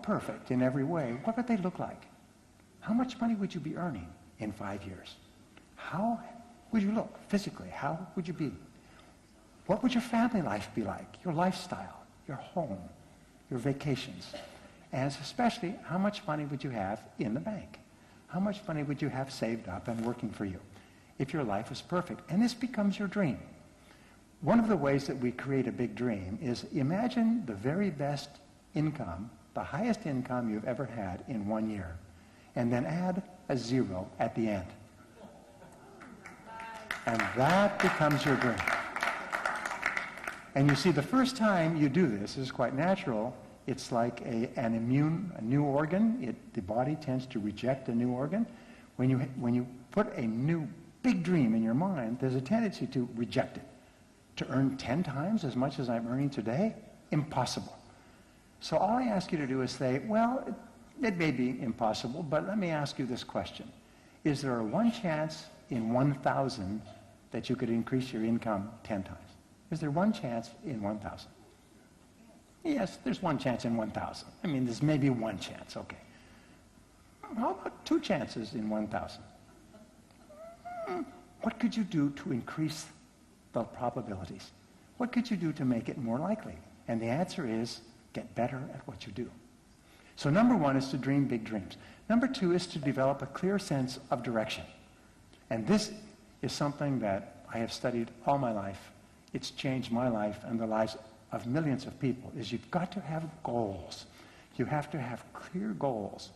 perfect in every way, what would they look like? How much money would you be earning in 5 years? How would you look physically? How would you be? What would your family life be like? Your lifestyle, your home, your vacations? And especially, how much money would you have in the bank? How much money would you have saved up and working for you if your life was perfect? And this becomes your dream. One of the ways that we create a big dream is imagine the very best income, the highest income you've ever had in 1 year, and then add a 0 at the end. And that becomes your dream. And you see, the first time you do this is quite natural. It's like a new organ. The body tends to reject a new organ. When you put a new big dream in your mind, there's a tendency to reject it. To earn 10 times as much as I'm earning today? Impossible. So all I ask you to do is say, well, it may be impossible, but let me ask you this question. Is there a 1 chance in 1,000 that you could increase your income 10 times? Is there 1 chance in 1,000? Yes, there's 1 chance in 1,000. I mean, there's maybe 1 chance, okay. How about 2 chances in 1,000? What could you do to increase the probabilities? What could you do to make it more likely? And the answer is, get better at what you do. So number 1 is to dream big dreams. Number 2 is to develop a clear sense of direction. And this is something that I have studied all my life. It's changed my life and the lives of millions of people, is you've got to have goals. You have to have clear goals.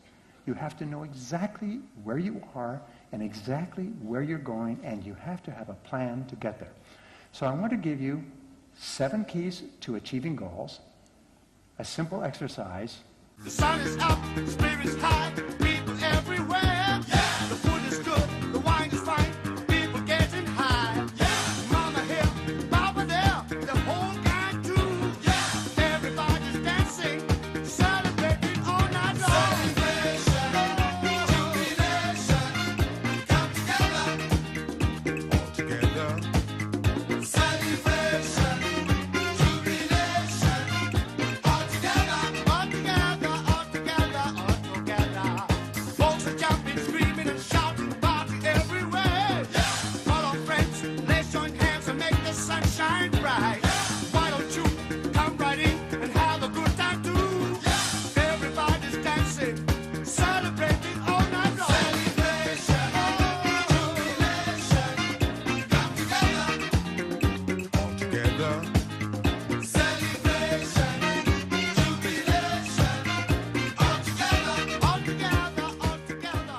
You have to know exactly where you are and exactly where you're going, and you have to have a plan to get there. So I want to give you 7 keys to achieving goals, a simple exercise. The sun is up, spirits high, people everywhere. Yeah. The food is good, the wine is fine, people getting high. Yeah. Mama here, Papa there, the whole gang too. Yeah. Everybody's dancing, celebrating all night long. Celebration, jubilation, come together, all together. Celebration, jubilation, all together, all together, all together, all together. Folks are jumping, screaming and shouting, party everywhere. Yeah. All our friends, let's join hands and make the sun shine bright. Yeah. Why don't you come right in and have a good time too? Yeah. Everybody's dancing, celebrating all night long. Celebration, jubilation, come together, all together. Celebration, jubilation, all together, all together, all together.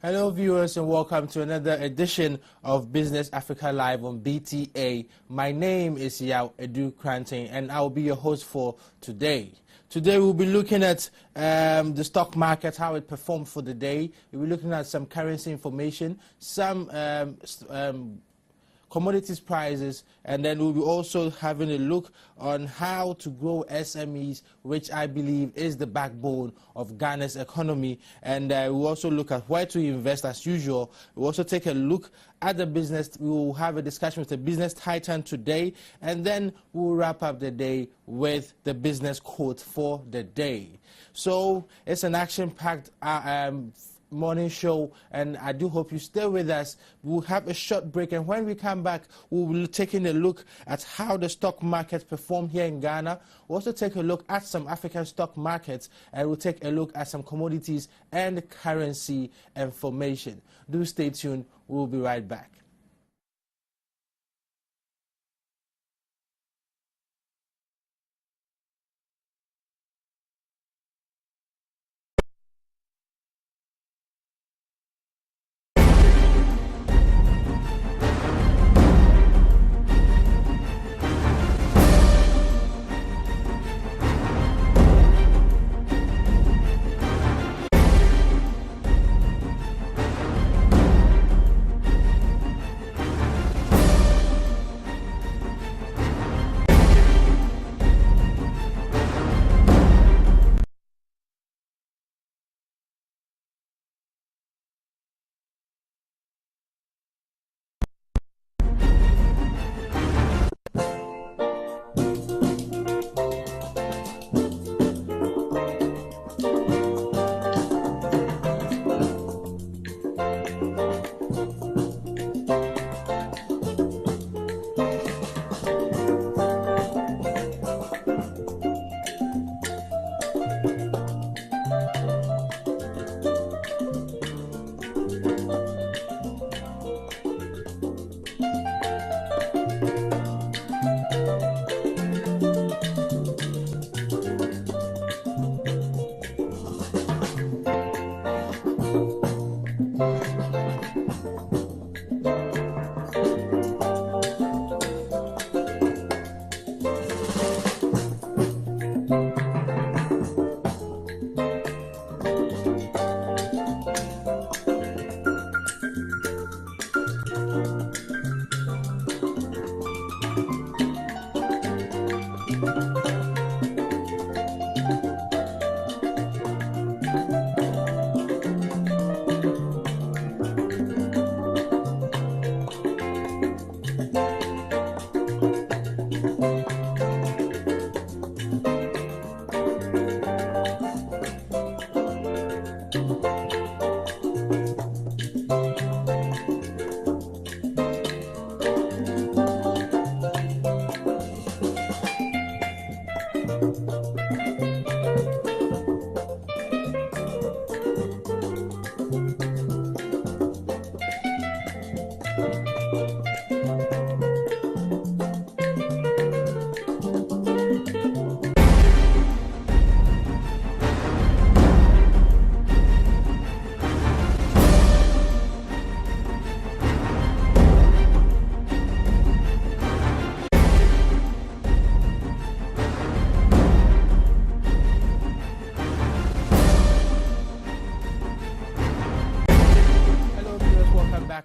Hello viewers, and welcome to another edition of Business Africa Live on BTA. My name is Yao Edu Kranting and I will be your host for today. Today we'll be looking at the stock market, how it performed for the day. We'll be looking at some currency information, some commodities prices, and then we'll be also having a look on how to grow SMEs, which I believe is the backbone of Ghana's economy. And we'll also look at where to invest as usual. We'll also take a look at the business. We will have a discussion with the business titan today, and then we'll wrap up the day with the business quote for the day. So it's an action-packed morning show, and I do hope you stay with us. We'll have a short break, and when we come back, we'll be taking a look at how the stock market performed here in Ghana. We'll also take a look at some African stock markets, and we'll take a look at some commodities and currency information. Do stay tuned. We'll be right back.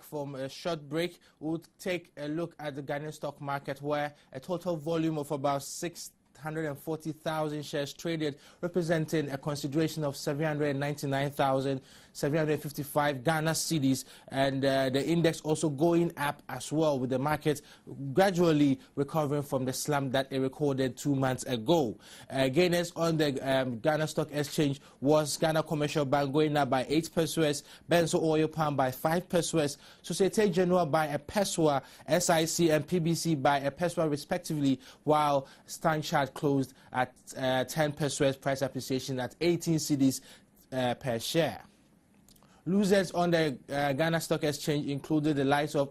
From a short break, we'll take a look at the Ghanaian stock market, where a total volume of about 640,000 shares traded, representing a consideration of 799,755 Ghana cedis, and the index also going up as well, with the market gradually recovering from the slump that it recorded 2 months ago. Gainers on the Ghana Stock Exchange was Ghana Commercial Bank going up by 8 pesos, Benzo Oil Palm by 5 pesos, Societe Generale by a peso, SIC and PBC by a peso respectively, while Stanchart closed at 10 pesos, price appreciation at 18 cedis per share. Losers on the Ghana Stock Exchange included the likes of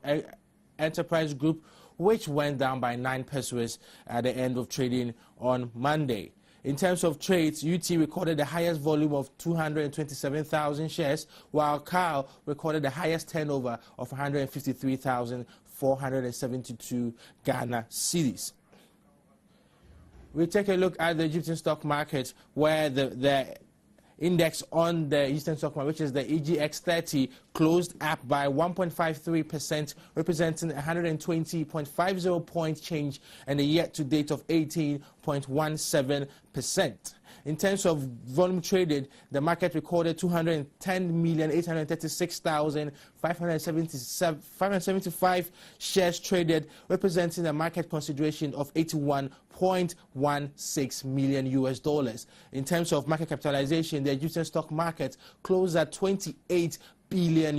Enterprise Group, which went down by 9 pesos at the end of trading on Monday. In terms of trades, UT recorded the highest volume of 227,000 shares, while CAL recorded the highest turnover of 153,472 Ghana cedis. We take a look at the Egyptian stock market, where the index on the Eastern stock market, which is the EGX30, closed up by 1.53%, representing 120.50 point change, and a year-to-date of 18.17%. In terms of volume traded, the market recorded 210,836,575 shares traded, representing a market consideration of $81.16 million. In terms of market capitalization, the Egyptian stock market closed at $28 billion.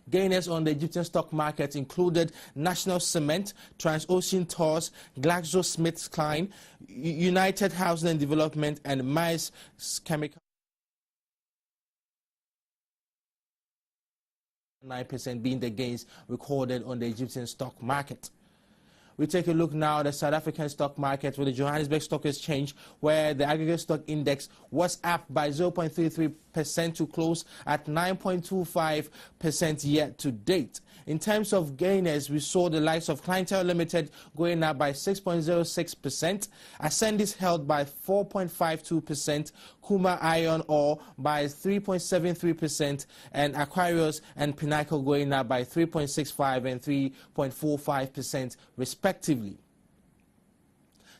Gainers on the Egyptian stock market included National Cement, Transocean Tours, GlaxoSmithKline, United Housing and Development, and Mines Chemical. 9% being the gains recorded on the Egyptian stock market. We take a look now at the South African stock market with the Johannesburg Stock Exchange, where the aggregate stock index was up by 0.33% to close at 9.25% year to date. In terms of gainers, we saw the likes of Clientele Limited going up by 6.06%, Ascendis held by 4.52%, Kuma Iron Ore by 3.73%, and Aquarius and Pinnacle going up by 3.65% and 3.45% respectively.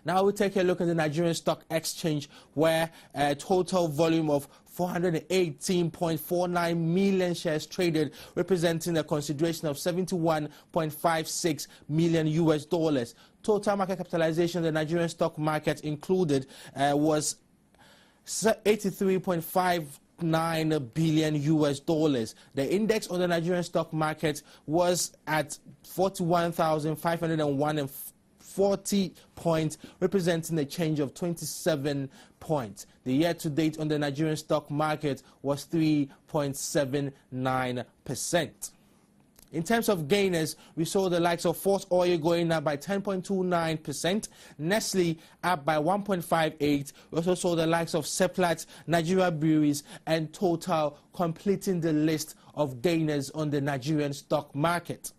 Now we take a look at the Nigerian Stock Exchange, where a total volume of 418.49 million shares traded, representing a consideration of $71.56 million. Total market capitalization of the Nigerian stock market included was 83.59 billion. The index on the Nigerian stock market was at 41,501 points, representing a change of 27 points. The year-to-date on the Nigerian stock market was 3.79%. In terms of gainers, we saw the likes of Force Oil going up by 10.29%, Nestle up by 1.58%. We also saw the likes of Seplat, Nigeria Breweries, and Total completing the list of gainers on the Nigerian stock market.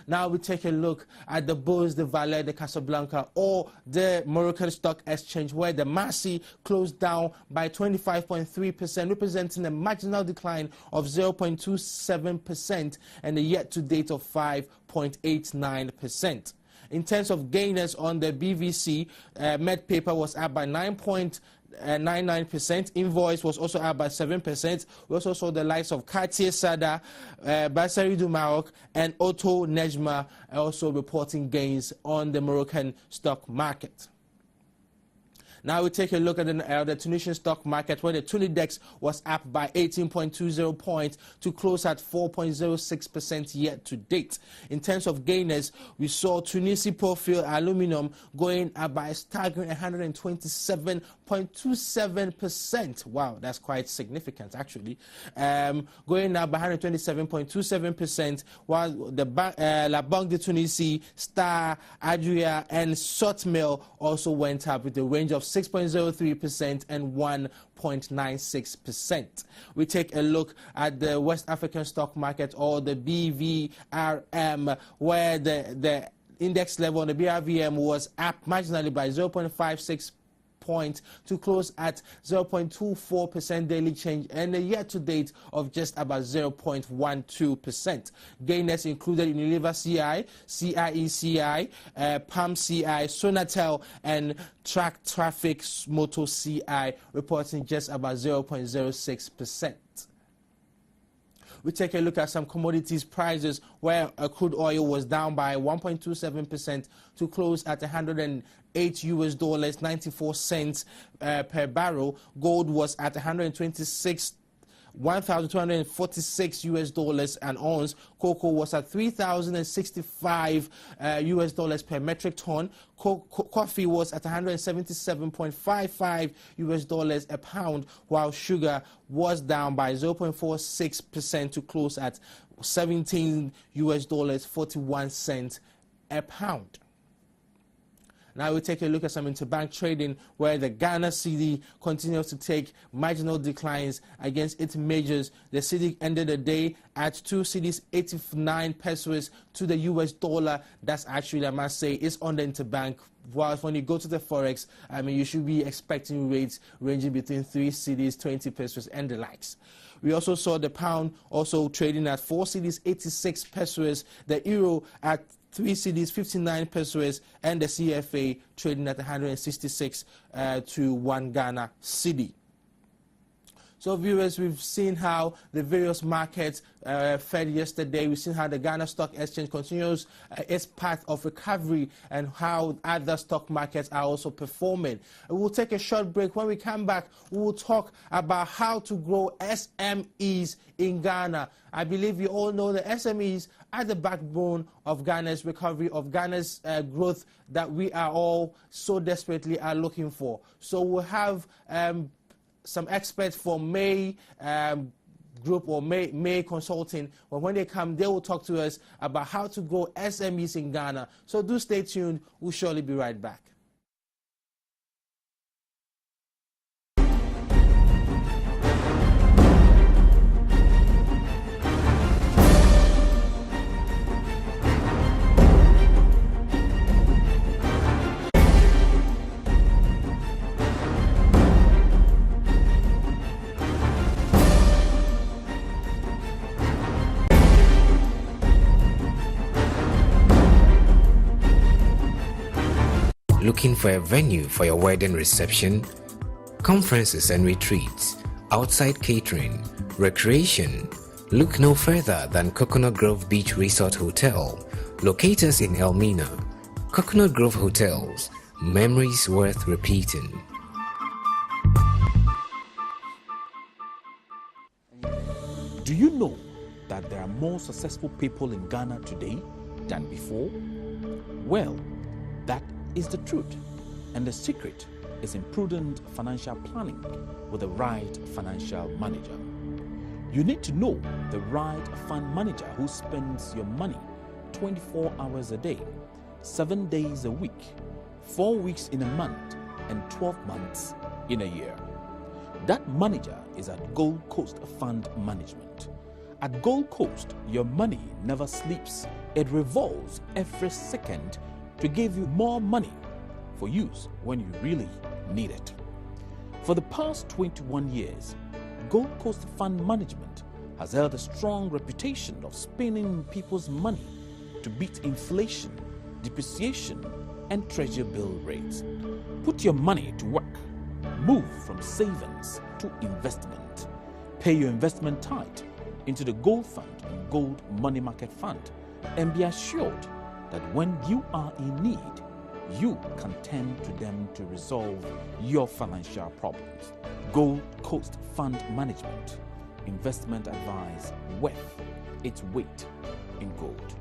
Now we take a look at the Bourse de Valeur de Casablanca, or the Moroccan Stock Exchange, where the Marseille closed down by 25.3%, representing a marginal decline of 0.27% and a year-to-date of 5.89%. In terms of gainers on the BVC, Med Paper was up by 9.9%, 0.99%. Invoice was also up by 7%. We also saw the likes of Cartier Sada, Bassari du Maroc, and Auto Nejma also reporting gains on the Moroccan stock market. Now we take a look at the Tunisian stock market, where the Tunidex was up by 18.20 points to close at 4.06% year to date. In terms of gainers, we saw Tunisia Profile Aluminum going up by a staggering 127.27%. Wow, that's quite significant actually. Going up by 127.27%, while the La Banque de Tunisie, Star, Adria, and Sotmil also went up with a range of 6.03% and 1.96%. We take a look at the West African stock market, or the BVRM, where the index level on the BRVM was up marginally by 0.56 point to close at 0.24% daily change, and a year-to-date of just about 0.12%. Gainers included Unilever CI, CIECI, PAM CI, Sonatel, and Track Traffic Moto CI, reporting just about 0.06%. We take a look at some commodities prices, where crude oil was down by 1.27% to close at $108.94 per barrel. Gold was at $1,246 an ounce. Cocoa was at $3,065 per metric ton. Coffee was at $177.55 a pound, while sugar was down by 0.46% to close at $17.41 a pound. Now we take a look at some interbank trading, where the Ghana cedi continues to take marginal declines against its majors. The cedi ended the day at 2 cedis 89 pesos to the US dollar. That's actually, I must say, is on the interbank. Whilst when you go to the forex, I mean, you should be expecting rates ranging between 3 cedis 20 pesos and the likes. We also saw the pound also trading at 4 cedis 86 pesos, the euro at 3 cedis 59 pesos, and the CFA trading at 166 to 1 Ghana cedi. So viewers, we've seen how the various markets fared yesterday. We've seen how the Ghana Stock Exchange continues its path of recovery, and how other stock markets are also performing. We'll take a short break. When we come back, we will talk about how to grow SMEs in Ghana. I believe you all know the SMEs are the backbone of Ghana's recovery, of Ghana's growth that we are all so desperately are looking for. So we'll have some experts from May Group or May Consulting. But when they come, they will talk to us about how to grow SMEs in Ghana. So do stay tuned. We'll surely be right back. Looking for a venue for your wedding reception, conferences and retreats, outside catering, recreation? Look no further than Coconut Grove Beach Resort Hotel, located in Elmina. Coconut Grove Hotels, memories worth repeating. Do you know that there are more successful people in Ghana today than before? Well, that is the truth, and the secret is in prudent financial planning with the right financial manager. You need to know the right fund manager who spends your money 24 hours a day, 7 days a week, 4 weeks in a month, and 12 months in a year. That manager is at Gold Coast Fund Management. At Gold Coast, your money never sleeps. It revolves every second to give you more money for use when you really need it. For the past 21 years, Gold Coast Fund Management has held a strong reputation of spending people's money to beat inflation, depreciation, and treasury bill rates. Put your money to work. Move from savings to investment. Pay your investment tithe into the gold fund and gold money market fund, and be assured that when you are in need, you can turn to them to resolve your financial problems. Gold Coast Fund Management. Investment advice worth its weight in gold.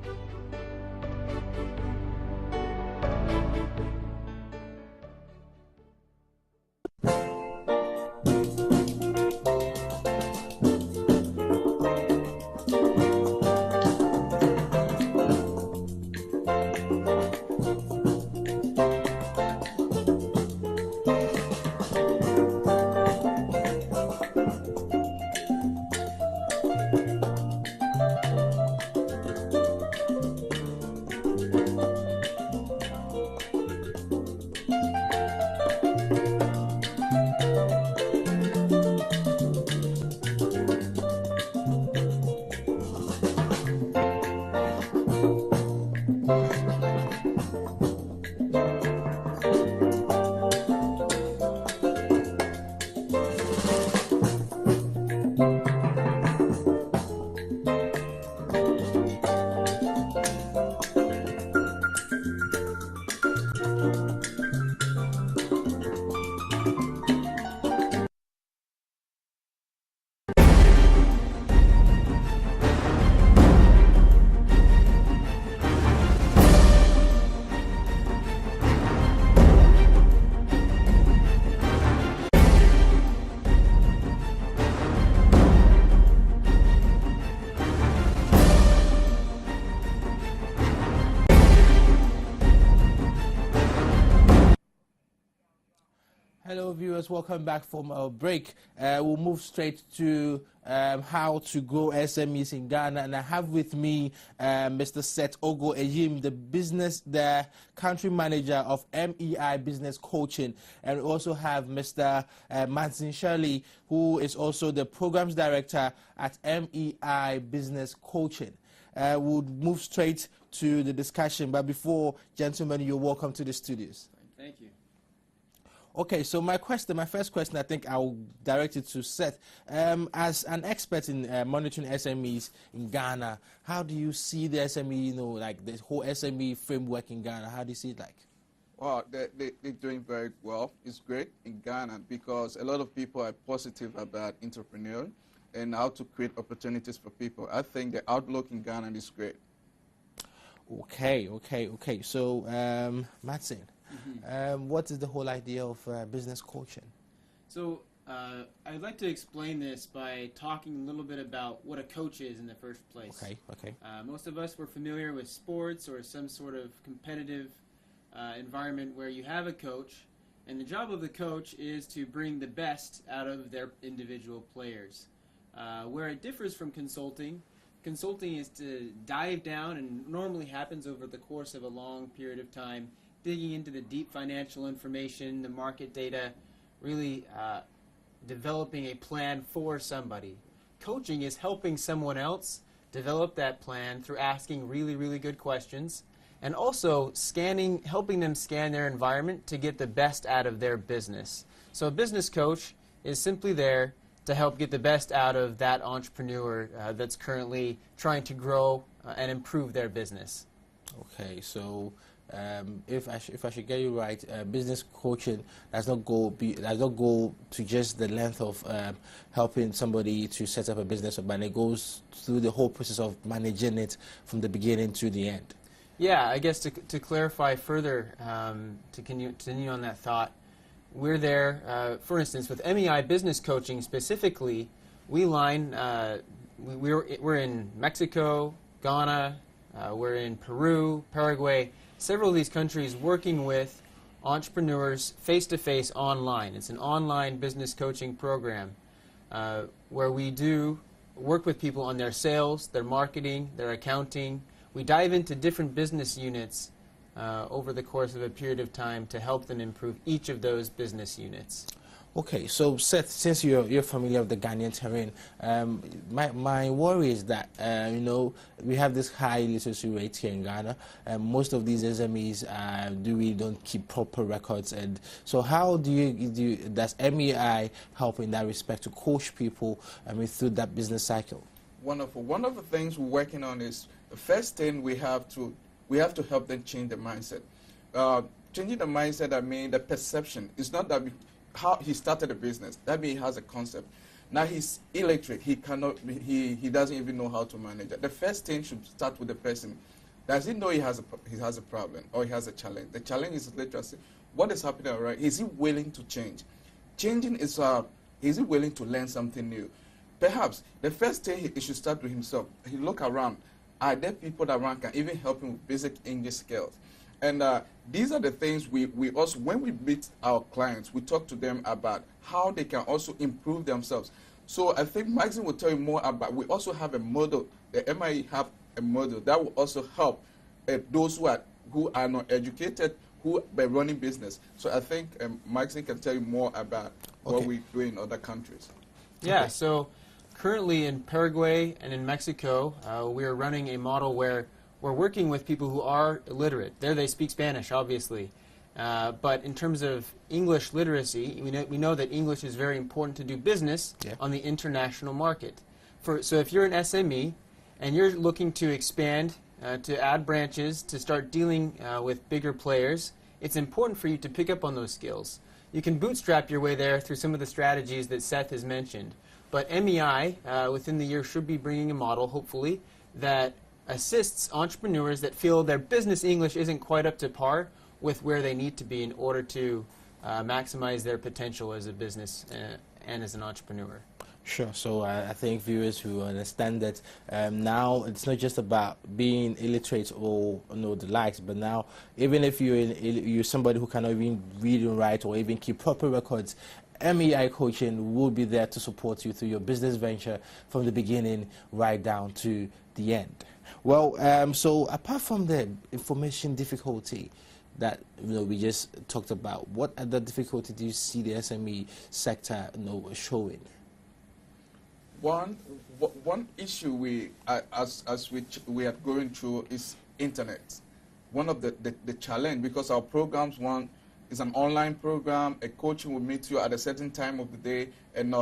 Hello viewers, welcome back from our break. We'll move straight to how to grow SMEs in Ghana, and I have with me Mr. Seth Ogo Ejim, the country manager of MEI Business Coaching, and we also have Mr. Martin Shirley, who is also the programs director at MEI Business Coaching. We'll move straight to the discussion, but before, gentlemen, you're welcome to the studios. Thank you. Okay, so my first question, I think I'll direct it to Seth. As an expert in monitoring SMEs in Ghana, how do you see the SME, like the whole SME framework in Ghana? How do you see it like? Well, they're doing very well. It's great in Ghana because a lot of people are positive about entrepreneurship and how to create opportunities for people. I think the outlook in Ghana is great. Okay. So, Martin. What is the whole idea of business coaching? So I'd like to explain this by talking a little bit about what a coach is in the first place. Okay. Most of us were familiar with sports or some sort of competitive environment where you have a coach, and the job of the coach is to bring the best out of their individual players. Where it differs from consulting is to dive down, and normally happens over the course of a long period of time, digging into the deep financial information, the market data, really developing a plan for somebody. Coaching is helping someone else develop that plan through asking really, really good questions, and also helping them scan their environment to get the best out of their business. So a business coach is simply there to help get the best out of that entrepreneur that's currently trying to grow and improve their business. Okay, so if I should get you right, business coaching does not go to just the length of helping somebody to set up a business, but it goes through the whole process of managing it from the beginning to the end. Yeah, I guess to clarify further, to continue on that thought, we're there, for instance, with MEI Business Coaching specifically, we're in Mexico, Ghana, we're in Peru, Paraguay, several of these countries working with entrepreneurs face-to-face online. It's an online business coaching program where we do work with people on their sales, their marketing, their accounting. We dive into different business units over the course of a period of time to help them improve each of those business units. Okay, so Seth, since you're familiar with the Ghanaian terrain, my worry is that you know, we have this high literacy rate here in Ghana, and most of these SMEs don't keep proper records. And so, how does MEI help in that respect to coach people through that business cycle? Wonderful. One of the things we're working on is the first thing we have to help them change the mindset. Changing the mindset, I mean the perception. It's not that how he started a business. That means he has a concept. Now he's illiterate. He doesn't even know how to manage it. The first thing should start with the person. Does he know he has a problem or he has a challenge? The challenge is literacy. What is happening, right? Is he willing to change? Changing is he willing to learn something new? Perhaps the first thing he should start with himself. He look around. Are there people around can even help him with basic English skills? And these are the things we also, when we meet our clients, we talk to them about how they can also improve themselves. So I think Maxine will tell you more about, we also have a model, the MIE have a model that will also help those who are not educated, who are running business. So I think Maxine can tell you more about what we do in other countries. Yeah, so currently in Paraguay and in Mexico, we are running a model where we're working with people who are illiterate. There they speak Spanish, obviously. But in terms of English literacy, we know that English is very important to do business on the international market. So if you're an SME and you're looking to expand, to add branches, to start dealing with bigger players, it's important for you to pick up on those skills. You can bootstrap your way there through some of the strategies that Seth has mentioned. But MEI, within the year, should be bringing a model, hopefully, that assists entrepreneurs that feel their business English isn't quite up to par with where they need to be in order to maximize their potential as a business and as an entrepreneur. Sure. So I think viewers who understand that now it's not just about being illiterate or the likes, but now even if you're somebody who cannot even read and write or even keep proper records, MEI coaching will be there to support you through your business venture from the beginning right down to the end. Well, so apart from the information difficulty that we just talked about, what other difficulty do you see the SME sector showing? One issue we are going through is internet. One of the challenge, because our programs, one is an online program. A coach will meet you at a certain time of the day and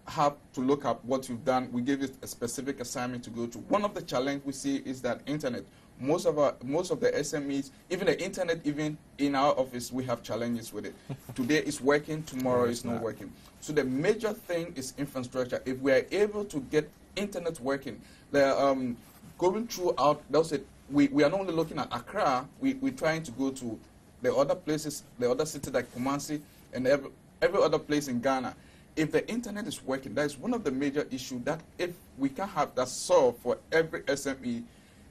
have to look at what you've done. We give you a specific assignment to go to. One of the challenges we see is that internet. Most of the SMEs, even the internet, even in our office, we have challenges with it. Today it's working, tomorrow it's not working. So the major thing is infrastructure. If we are able to get internet working, going throughout, we are not only looking at Accra, we're trying to go to the other places, the other cities like Kumasi and every other place in Ghana. If the internet is working, that is one of the major issues that if we can have that solved for every SME,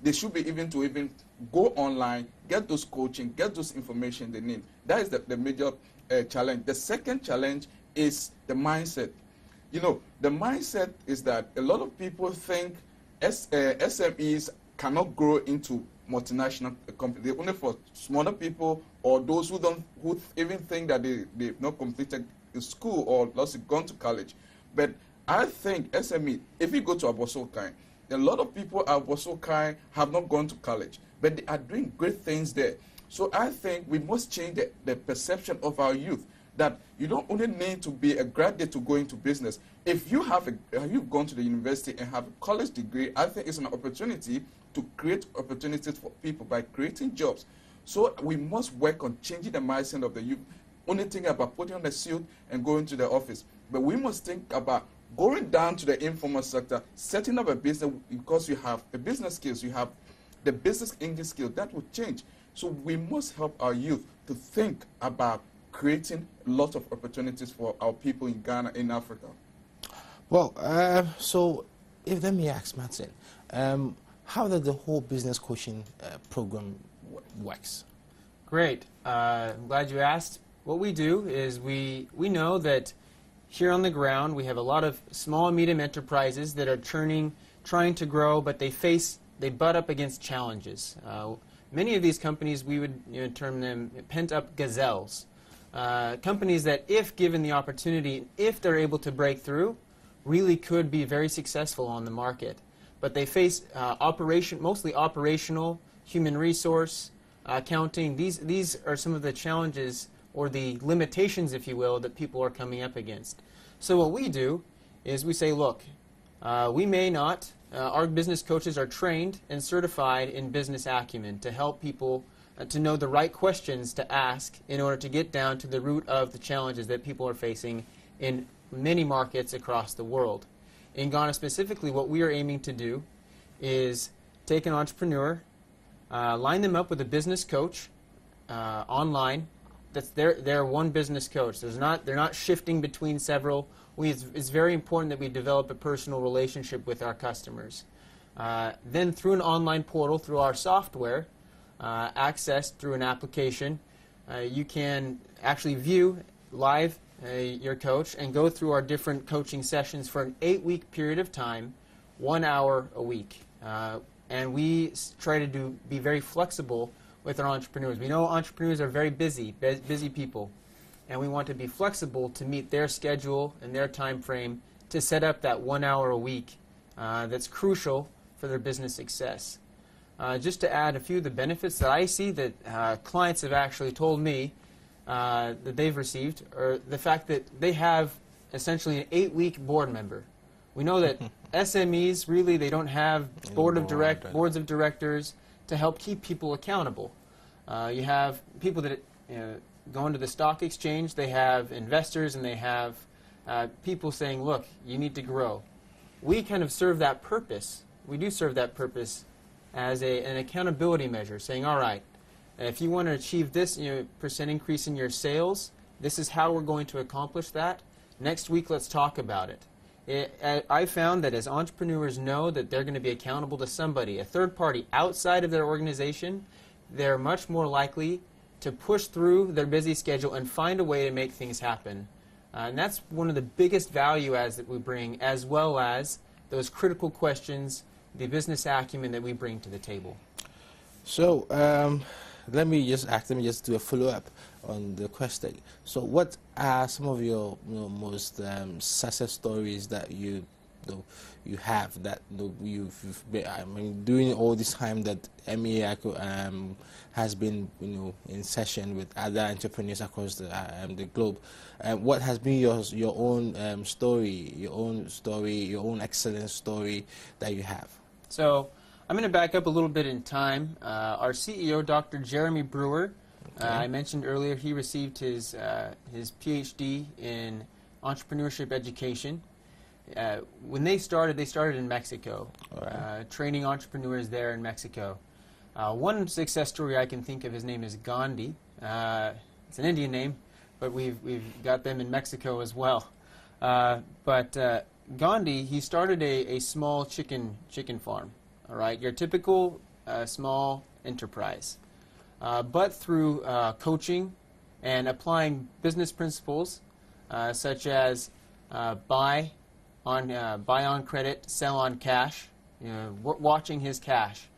they should be even go online, get those coaching, get those information they need. That is the major challenge. The second challenge is the mindset. The mindset is that a lot of people think SMEs cannot grow into multinational companies. They're only for smaller people or those who even think that they've not completed school or gone to college. But I think SME, if you go to Abosokai, a lot of people at Abosokai have not gone to college, but they are doing great things there. So I think we must change the perception of our youth that you don't only need to be a graduate to go into business. If you've gone to the university and have a college degree, I think it's an opportunity to create opportunities for people by creating jobs. So we must work on changing the mindset of the youth. Only think about putting on a suit and going to the office. But we must think about going down to the informal sector, setting up a business because you have the business skills, you have the business English skills. That will change. So we must help our youth to think about creating a lot of opportunities for our people in Ghana, in Africa. Well, so let me ask Martin, how does the whole business coaching program works? Great. I'm glad you asked. What we do is we know that here on the ground we have a lot of small and medium enterprises that are trying to grow, but they butt up against challenges. Many of these companies, we would term them pent-up gazelles. companies that, if given the opportunity, if they're able to break through, really could be very successful on the market. But they face mostly operational, human resource, accounting. These are some of the challenges or the limitations, if you will, that people are coming up against. So what we do is we say, look, we may not, our business coaches are trained and certified in business acumen to help people to know the right questions to ask in order to get down to the root of the challenges that people are facing in many markets across the world. In Ghana specifically, what we are aiming to do is take an entrepreneur, line them up with a business coach online. That's their one business coach. They're not shifting between several. It's very important that we develop a personal relationship with our customers. Then through an online portal, through our software, accessed through an application, you can actually view live your coach and go through our different coaching sessions for an 8-week period of time, 1 hour a week. And we try to be very flexible with our entrepreneurs. We know entrepreneurs are very busy people, and we want to be flexible to meet their schedule and their time frame to set up that 1 hour a week that's crucial for their business success. Just to add a few of the benefits that I see that clients have actually told me that they've received, or the fact that they have essentially an 8-week board member. We know that SMEs, really, they don't have boards of directors to help keep people accountable. You have people that go into the stock exchange, they have investors, and they have people saying, look, you need to grow. We kind of serve that purpose. We do serve that purpose as an accountability measure, saying, all right, if you want to achieve this percent increase in your sales, this is how we're going to accomplish that. Next week, let's talk about it. I found that as entrepreneurs know that they're going to be accountable to somebody, a third party outside of their organization, they're much more likely to push through their busy schedule and find a way to make things happen. And that's one of the biggest value adds that we bring, as well as those critical questions, the business acumen that we bring to the table. So let me just do a follow-up on the question. So what are some of your most success stories that you have that you've been, during all this time that MEA has been in session with other entrepreneurs across the globe? What has been your own story, your own excellent story that you have? So I'm going to back up a little bit in time. Our CEO, Dr. Jeremy Brewer, I mentioned earlier, he received his PhD in entrepreneurship education. When they started in Mexico, training entrepreneurs there in Mexico. One success story I can think of, his name is Gandhi. It's an Indian name, but we've got them in Mexico as well. But Gandhi, he started a small chicken farm. All right, your typical small enterprise. But through coaching and applying business principles such as buy on credit, sell on cash, watching his cash,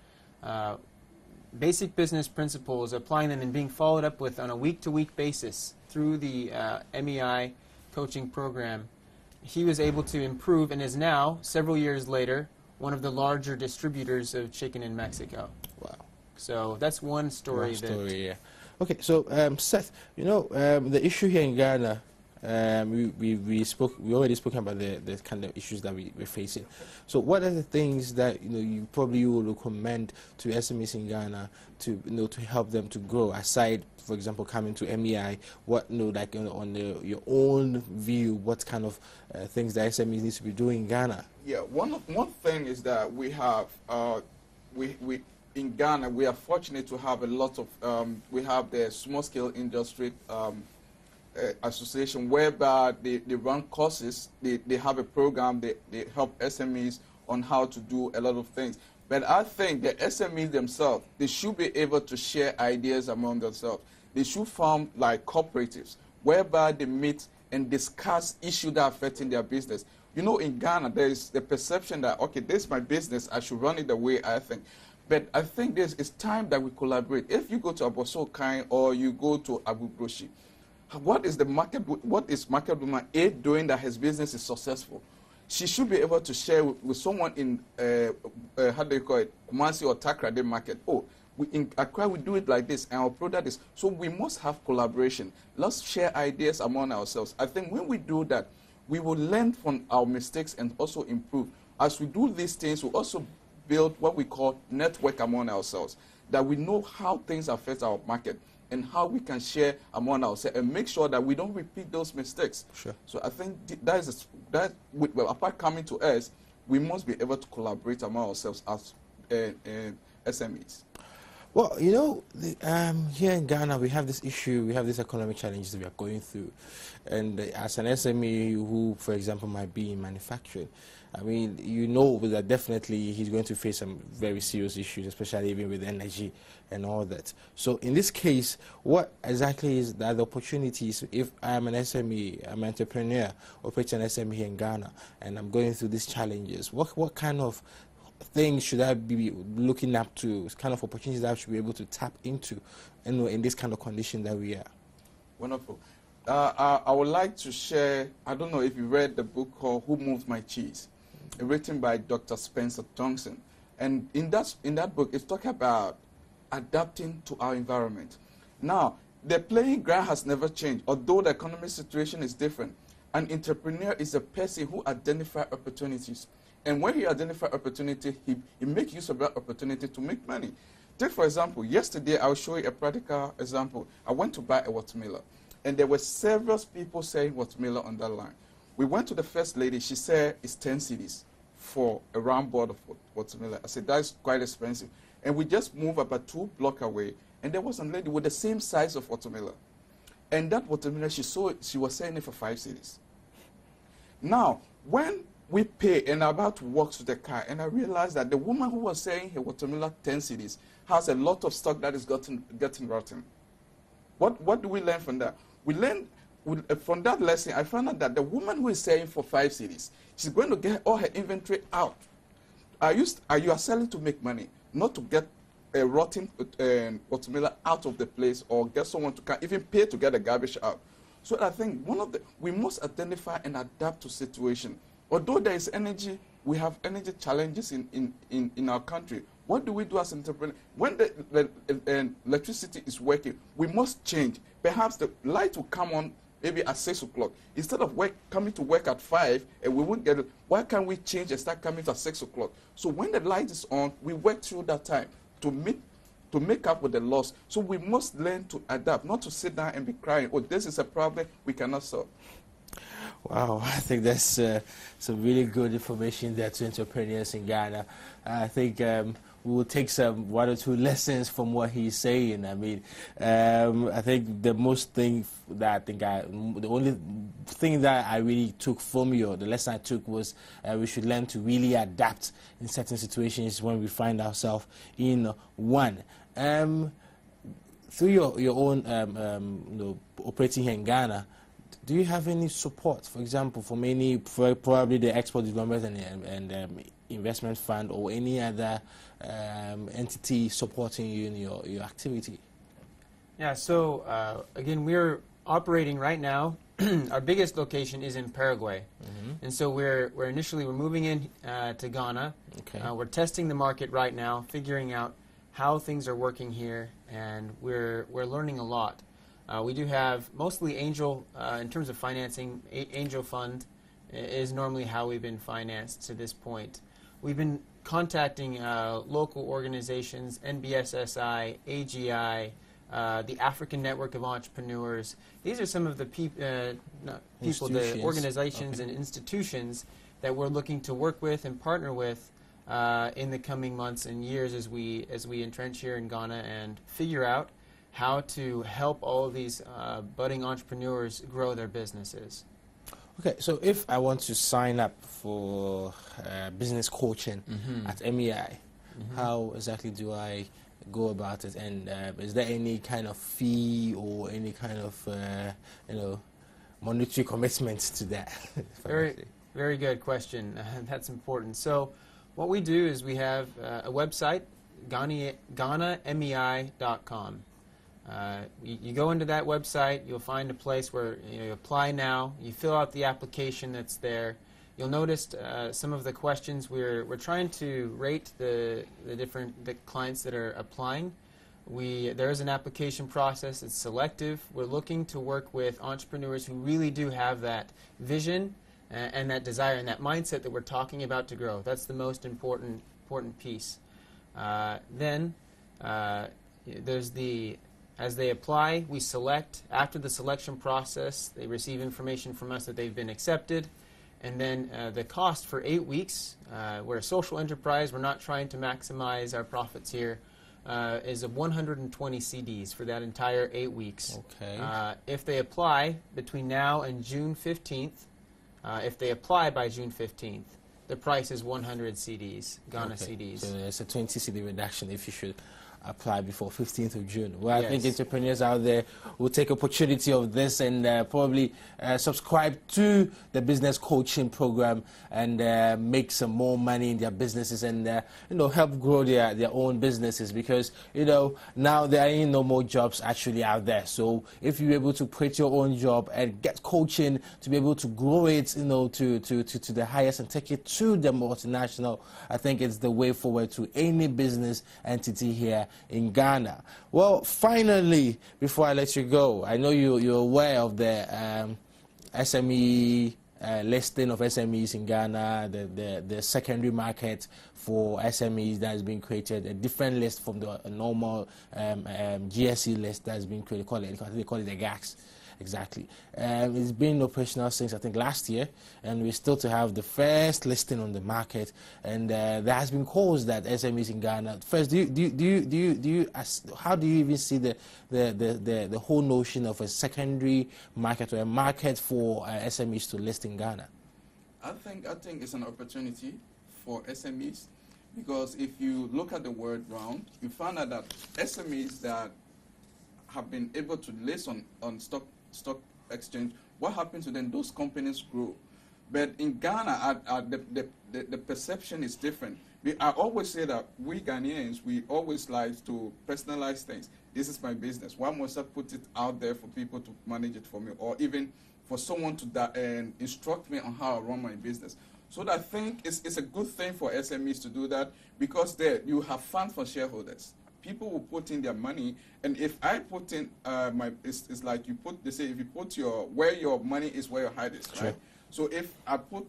basic business principles, applying them and being followed up with on a week-to-week basis through the MEI coaching program, he was able to improve and is now, several years later, one of the larger distributors of chicken in Mexico. Wow. So that's one story. Yeah. Okay, so Seth, the issue here in Ghana, we already spoken about the kind of issues that we're facing. So what are the things that you probably would recommend to SMEs in Ghana to help them to grow, aside, for example, coming to MEI? What your own view, what kind of things that SMEs need to be doing in Ghana? Yeah, one thing is that we have we in Ghana, we are fortunate to have a lot of we have the small scale industry association, whereby they run courses, they have a program, they help SMEs on how to do a lot of things. But I think the SMEs themselves, they should be able to share ideas among themselves. They should form like cooperatives, whereby they meet and discuss issues that are affecting their business. In Ghana, there is the perception that, okay, this is my business, I should run it the way I think. But I think it's time that we collaborate. If you go to Abosokai or you go to Abu Broshi, what is market woman A doing that his business is successful? She should be able to share with someone in, how do you call it, Kumasi or Takrade market. Oh, in Accra, we do it like this, and our product is, so we must have collaboration. Let's share ideas among ourselves. I think when we do that, we will learn from our mistakes and also improve. As we do these things, we also build what we call network among ourselves, that we know how things affect our market and how we can share among ourselves and make sure that we don't repeat those mistakes. Sure. So I think well, apart coming to us, we must be able to collaborate among ourselves as SMEs. Well, you know, here in Ghana, we have this issue, we have these economic challenges that we are going through. And as an SME who, for example, might be in manufacturing, I mean, you know that definitely he's going to face some very serious issues, especially even with energy and all that. So in this case, what exactly is the opportunities if I'm an SME, I'm an entrepreneur, operating an SME here in Ghana, and I'm going through these challenges? What kind of things should I be looking up to, kind of opportunities that I should be able to tap into in this kind of condition that we are? Wonderful. I would like to share, I don't know if you read the book called Who Moved My Cheese, written by Dr. Spencer Johnson. And in that book, it's talking about adapting to our environment. Now, the playing ground has never changed, although the economic situation is different. An entrepreneur is a person who identifies opportunities. And when he identifies opportunity, he makes use of that opportunity to make money. Take, for example, yesterday, I'll show you a practical example. I went to buy a watermelon, and there were several people selling watermelon on that line. We went to the first lady. She said it's 10 cedis for a round board of watermelon. I said, that's quite expensive. And we just moved about 2 blocks away, and there was a lady with the same size of watermelon. And that watermelon, she was selling it for 5 cedis. Now, when we pay and I'm about to walk to the car, and I realized that the woman who was selling her watermelon 10 cedis has a lot of stock that is getting rotten. What do we learn from that? We learn from that lesson. I found out that the woman who is selling for 5 cedis, she's going to get all her inventory out. You are selling to make money, not to get a rotten watermelon out of the place or get someone to even pay to get the garbage out. So I think we must identify and adapt to situation. Although there is energy, we have energy challenges in our country. What do we do as entrepreneurs? When the electricity is working, we must change. Perhaps the light will come on maybe at 6 o'clock. Instead of coming to work at 5 and we won't get it, why can't we change and start coming at 6 o'clock? So when the light is on, we work through that time to make up with the loss. So we must learn to adapt, not to sit down and be crying, oh, this is a problem we cannot solve. Wow, I think that's some really good information there to entrepreneurs in Ghana. I think we will take some 1 or 2 lessons from what he's saying. I mean, I think the only thing that I really took from you, the lesson I took was we should learn to really adapt in certain situations when we find ourselves in one. Through your own operating here in Ghana, do you have any support, for example, from probably the Export Development and Investment Fund or any other entity supporting you in your activity? Yeah, so again, we're operating right now. Our biggest location is in Paraguay, and so we're moving in to Ghana. Okay. We're testing the market right now, figuring out how things are working here, and we're learning a lot. We do have mostly angel, in terms of financing, angel fund is normally how we've been financed to this point. We've been contacting local organizations, NBSSI, AGI, the African Network of Entrepreneurs. These are some of the the organizations and institutions that we're looking to work with and partner with in the coming months and years as we entrench here in Ghana and figure out how to help all of these budding entrepreneurs grow their businesses. Okay, so if I want to sign up for business coaching at MEI, how exactly do I go about it? And is there any kind of fee or any kind of monetary commitments to that? Very good question. That's important. So what we do is we have a website, GhanaMEI.com. You go into that website, you'll find a place where you apply now, you fill out the application that's there. You'll notice some of the questions we're trying to rate the clients that are applying. There is an application process. It's selective. We're looking to work with entrepreneurs who really do have that vision and that desire and that mindset that we're talking about to grow. That's the most important piece. Then there's as they apply, we select. After the selection process, they receive information from us that they've been accepted. And then the cost for 8 weeks, we're a social enterprise, we're not trying to maximize our profits here, is of 120 CDs for that entire 8 weeks. Okay. If they apply between now and June 15th, if they apply by June 15th, the price is 100 CDs, Ghana CDs. So there's a 20 CD reduction if you should apply before 15th of June. Well, Yes. I think entrepreneurs out there will take opportunity of this and probably subscribe to the business coaching program and make some more money in their businesses and help grow their own businesses, because now there ain't no more jobs actually out there. So if you're able to create your own job and get coaching to be able to grow it to the highest and take it to the multinational, I think it's the way forward to any business entity here in Ghana. Well, finally, before I let you go, I know you're aware of the SME listing of SMEs in Ghana, the secondary market for SMEs that has been created, a different list from the normal GSE list that has been created. They call it the GACS. Exactly. It's been operational since, I think, last year, and we're still to have the first listing on the market. And there has been calls that SMEs in Ghana. First, how do you even see the whole notion of a secondary market or a market for SMEs to list in Ghana? I think it's an opportunity for SMEs, because if you look at the word round, you find out that SMEs that have been able to list on stock exchange, what happens to them? Those companies grow. But in Ghana, the perception is different. I always say that we Ghanaians, we always like to personalize things. This is my business. Why must I put it out there for people to manage it for me, or even for someone to instruct me on how I run my business? So I think it's a good thing for SMEs to do that, because there you have funds for shareholders. People will put in their money, and if I put in it's like they say if you put where your money is, where your heart is, Sure. right? So if I put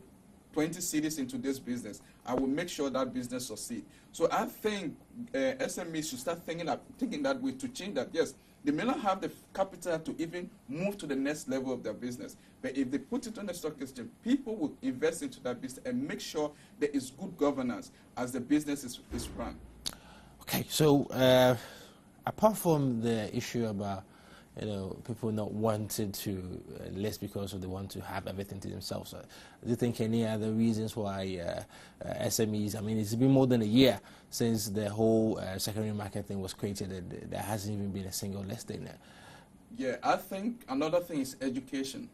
20 cities into this business, I will make sure that business succeed. So I think SMEs should start thinking that way, to change that. Yes, they may not have the capital to even move to the next level of their business, but if they put it on the stock exchange, people will invest into that business and make sure there is good governance as the business is run. Okay, so apart from the issue about people not wanting to list because they want to have everything to themselves, do you think any other reasons why SMEs? I mean, it's been more than a year since the whole secondary market thing was created, and there hasn't even been a single listing there. Yeah, I think another thing is education.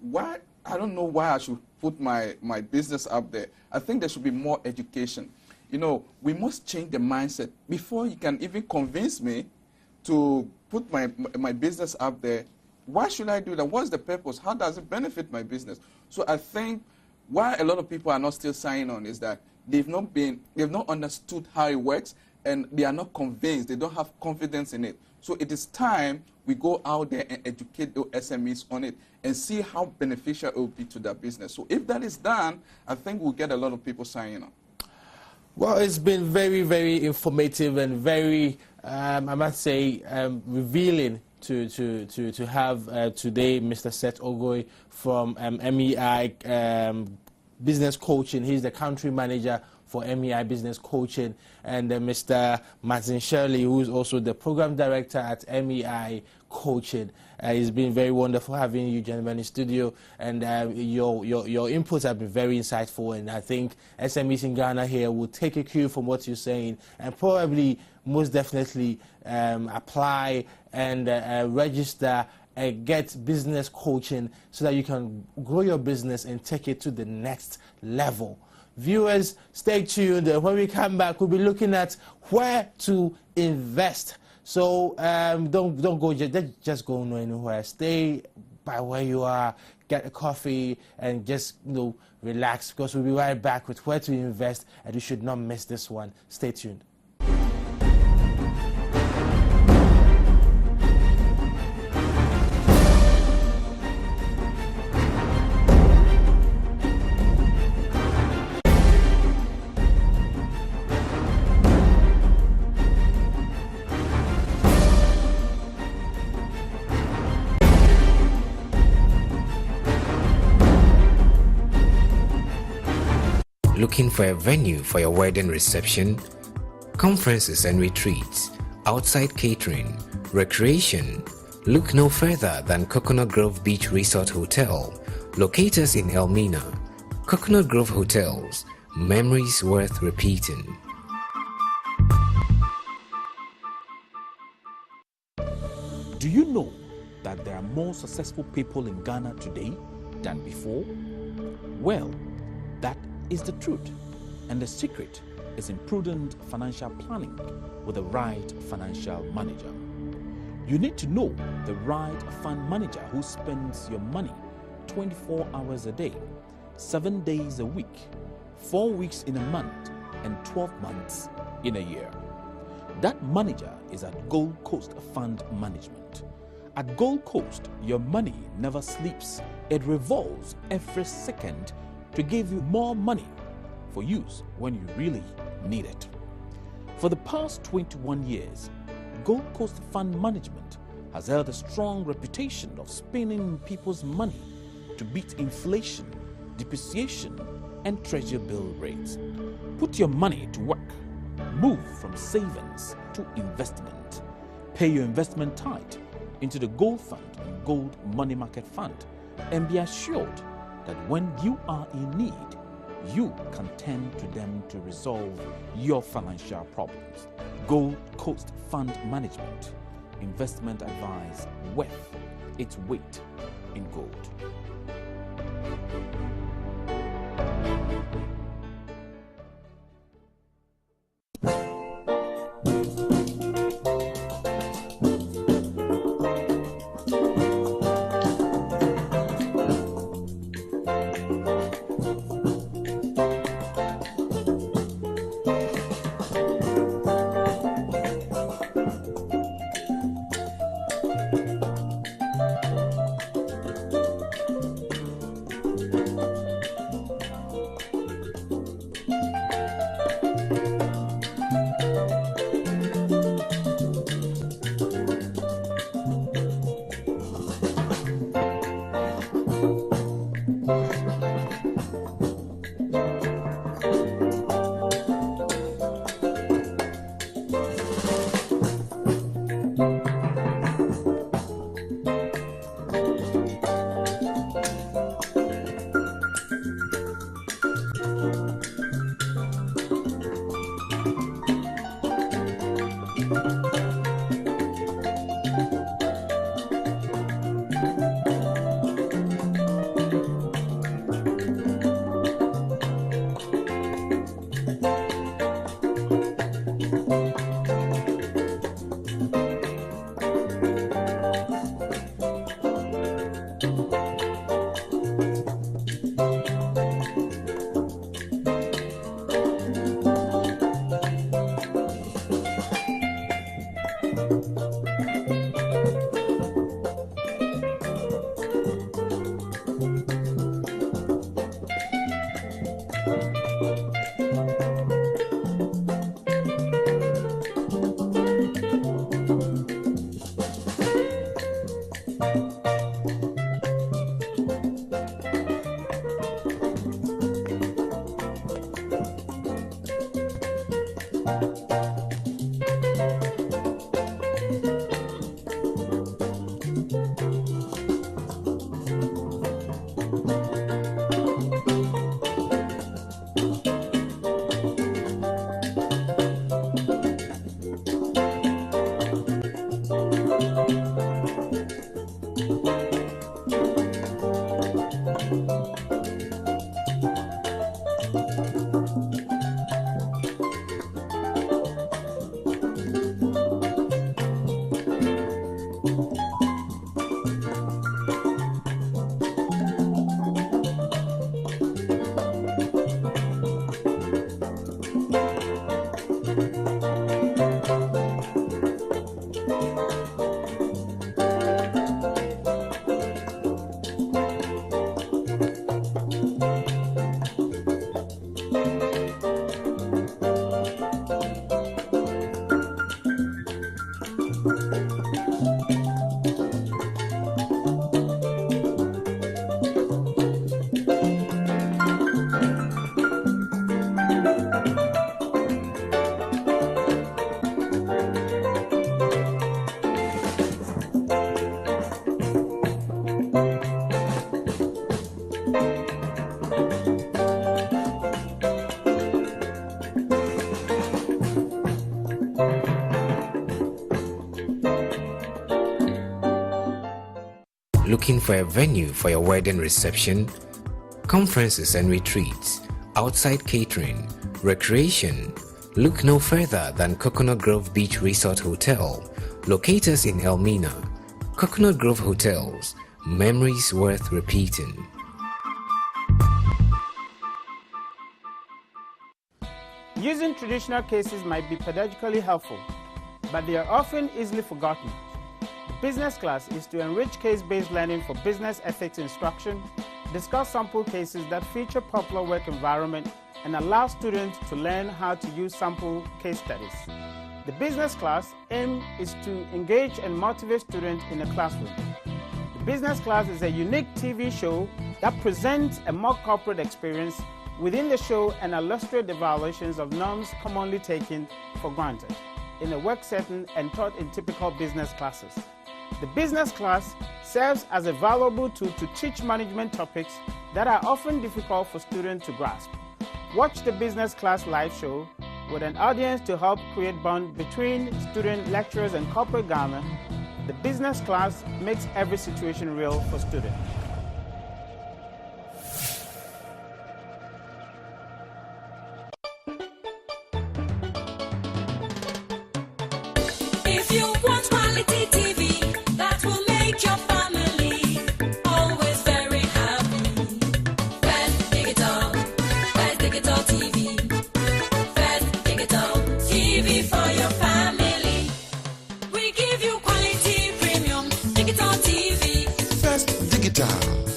Why? I don't know why I should put my business up there. I think there should be more education. We must change the mindset before you can even convince me to put my business up there. Why should I do that? What's the purpose? How does it benefit my business? So I think why a lot of people are not still signing on is that they've not understood how it works, and they are not convinced. They don't have confidence in it. So it is time we go out there and educate the SMEs on it and see how beneficial it will be to their business. So if that is done, I think we'll get a lot of people signing on. Well, it's been very, very informative and very, I must say, revealing to have today Mr. Seth Ogoi from MEI Business Coaching. He's the country manager for MEI Business Coaching, and Mr. Martin Shirley, who is also the program director at MEI Coaching. It's been very wonderful having you gentlemen in the studio, and your inputs have been very insightful, and I think SMEs in Ghana here will take a cue from what you're saying and probably most definitely apply and register and get business coaching so that you can grow your business and take it to the next level. Viewers, stay tuned. When we come back, we'll be looking at where to invest So don't go just go anywhere. Stay by where you are, get a coffee, and just relax, because we'll be right back with Where to Invest, and you should not miss this one. Stay tuned. Looking for a venue for your wedding reception, conferences and retreats, outside catering, recreation? Look no further than Coconut Grove Beach Resort Hotel, located in Elmina. Coconut Grove Hotels, memories worth repeating. Do you know that there are more successful people in Ghana today than before? Well, that is the truth, and the secret is in prudent financial planning with the right financial manager. You need to know the right fund manager who spends your money 24 hours a day, 7 days a week, 4 weeks in a month, and 12 months in a year. That manager is at Gold Coast Fund Management. At Gold Coast, your money never sleeps. It revolves every second to give you more money for use when you really need it. For the past 21 years, Gold Coast Fund Management has held a strong reputation of spending people's money to beat inflation, depreciation, and treasury bill rates. Put your money to work. Move from savings to investment. Pay your investment tithe into the Gold Fund and Gold Money Market Fund, and be assured that when you are in need, you can turn to them to resolve your financial problems. Gold Coast Fund Management. Investment advice worth its weight in gold. Looking for a venue for your wedding reception, conferences and retreats, outside catering, recreation? Look no further than Coconut Grove Beach Resort Hotel, located in Elmina. Coconut Grove Hotels, memories worth repeating. Using traditional cases might be pedagogically helpful, but they are often easily forgotten. Business class is to enrich case-based learning for business ethics instruction, discuss sample cases that feature popular work environment, and allow students to learn how to use sample case studies. The business class aim is to engage and motivate students in a classroom. The business class is a unique TV show that presents a more corporate experience within the show and illustrates the violations of norms commonly taken for granted in a work setting and taught in typical business classes. The business class serves as a valuable tool to teach management topics that are often difficult for students to grasp. Watch the business class live show with an audience to help create bond between student lecturers and corporate Ghana. The business class makes every situation real for students. If you want quality TV that will make your family always very happy, First Digital TV. First Digital TV for your family. We give you quality premium digital TV. First Digital.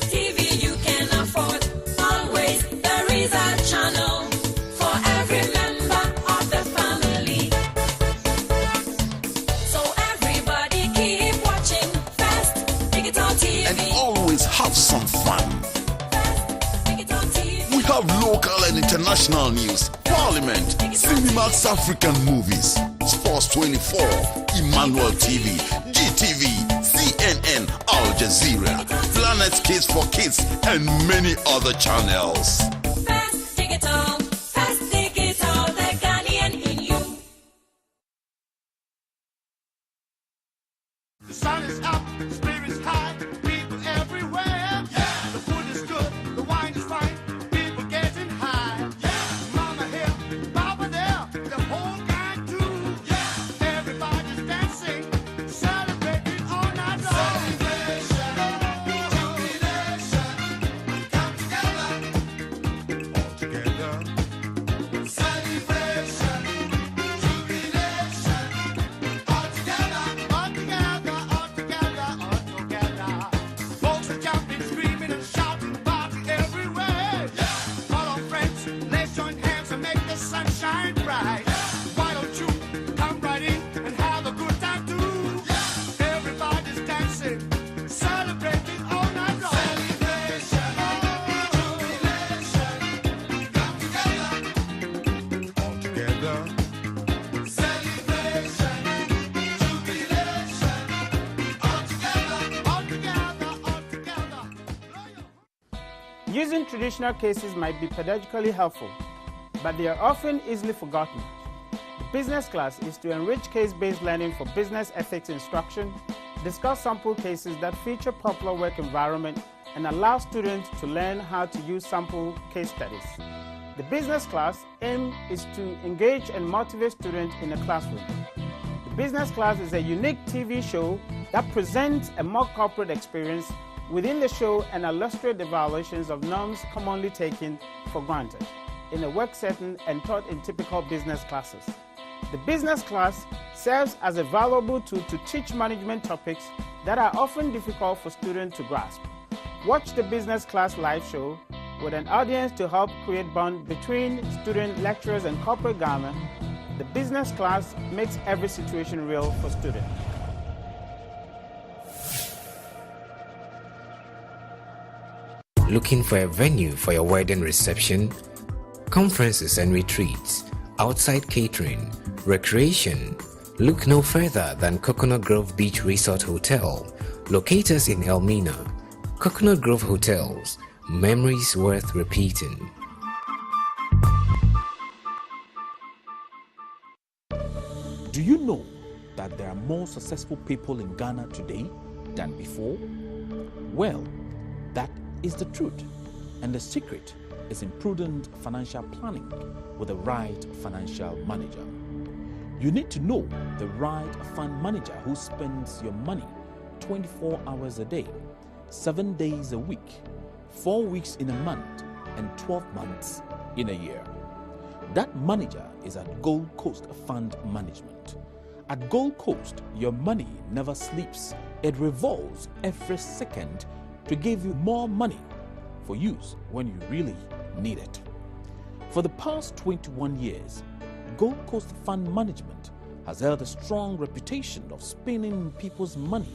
TV you can afford. Always there is a channel for every member of the family. So everybody keep watching First Digital TV. And always have some fun. First Digital TV. We have local and international news, Parliament, Cinemax African movies, Sports 24, Emmanuel TV, GTV, CNN, Al Jazeera, Planet Kids for Kids, and many other channels. First Digital, the Ghanaian in you. The sun is up, spirits high, people everywhere. Yeah. The food is good, the wine is fine, people getting high. Yeah. Mama here, Papa there, the whole gang too. Yeah. Everybody's dancing, celebrating all night long. Celebration, jubilation, come together, all together. Celebration, jubilation, all together, all together, all together, all together. Folks are jumping, screaming, and shouting, party everywhere. Call on friends, let's join hands and make the sun shine bright. Why don't you come right in and have a good time too? Everybody's dancing, celebrating all night long. Celebration, jubilation, come together, all together. Celebration, jubilation, all together, all together, all together. Using traditional cases might be pedagogically helpful, but they are often easily forgotten. The business class is to enrich case-based learning for business ethics instruction, discuss sample cases that feature popular work environment, and allow students to learn how to use sample case studies. The business class aim is to engage and motivate students in a classroom. The business class is a unique TV show that presents a more corporate experience within the show and illustrates the violations of norms commonly taken for granted in a work setting and taught in typical business classes. The business class serves as a valuable tool to teach management topics that are often difficult for students to grasp. Watch the business class live show with an audience to help create bond between student lecturers and corporate Ghana. The business class makes every situation real for students. Looking for a venue for your wedding reception, conferences and retreats, outside catering, recreation? Look no further than Coconut Grove Beach Resort Hotel, located in Elmina. Coconut Grove Hotels, memories worth repeating. Do you know that there are more successful people in Ghana today than before? Well, that is the truth. And the secret is in prudent financial planning with the right financial manager. You need to know the right fund manager who spends your money 24 hours a day, 7 days a week, 4 weeks in a month, and 12 months in a year. That manager is at Gold Coast Fund Management. At Gold Coast, your money never sleeps. It revolves every second to give you more money for use when you really need it. For the past 21 years, Gold Coast Fund Management has held a strong reputation of spending people's money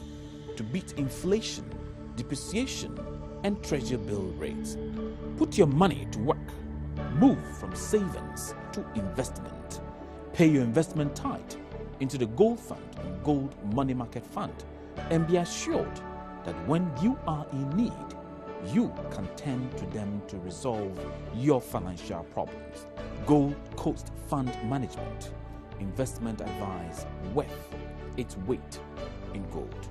to beat inflation, depreciation, and treasury bill rates. Put your money to work. Move from savings to investment. Pay your investment tithe into the gold fund and gold money market fund, and be assured that when you are in need, you can turn to them to resolve your financial problems. Gold Coast Fund Management. Investment advice worth its weight in gold.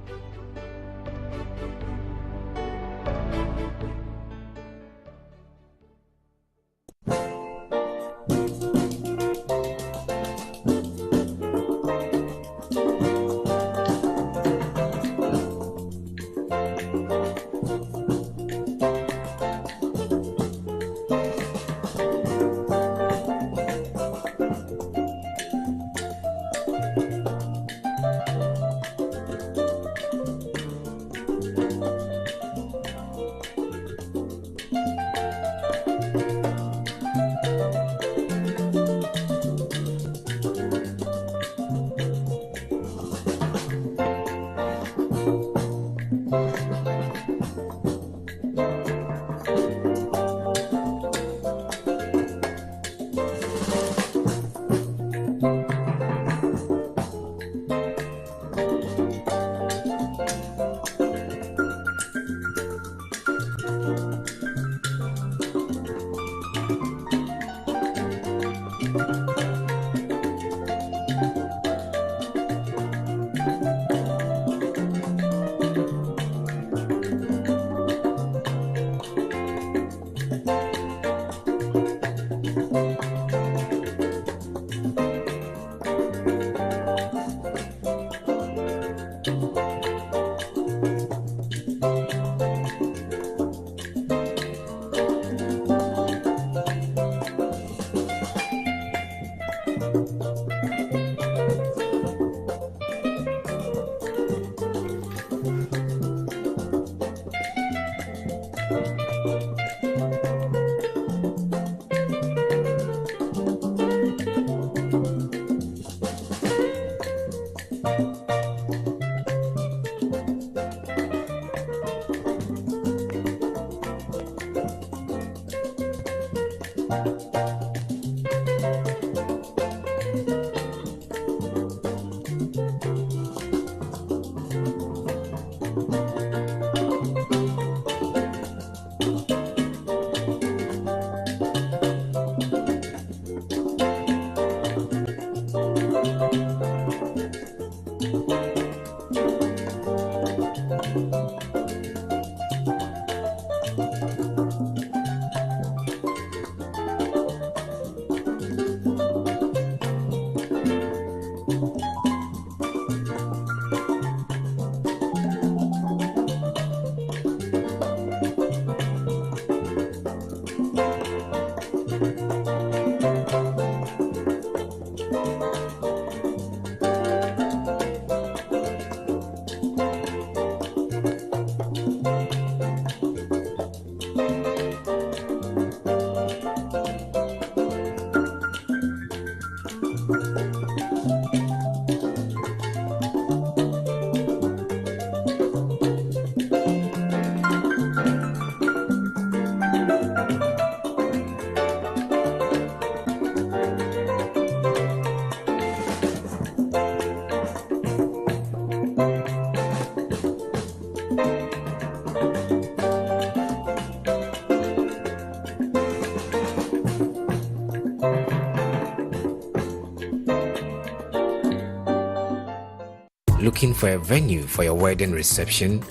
Looking for a venue for your wedding reception,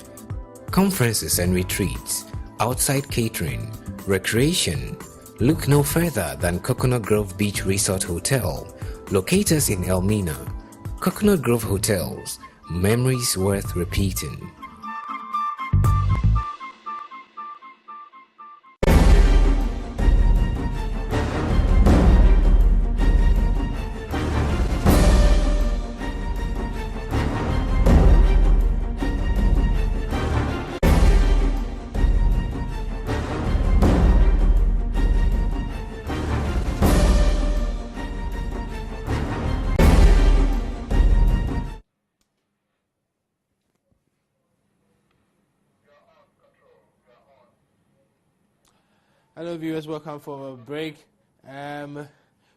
conferences and retreats, outside catering, recreation? Look no further than Coconut Grove Beach Resort Hotel, located in Elmina. Coconut Grove Hotels, memories worth repeating. Hello viewers, welcome from a break.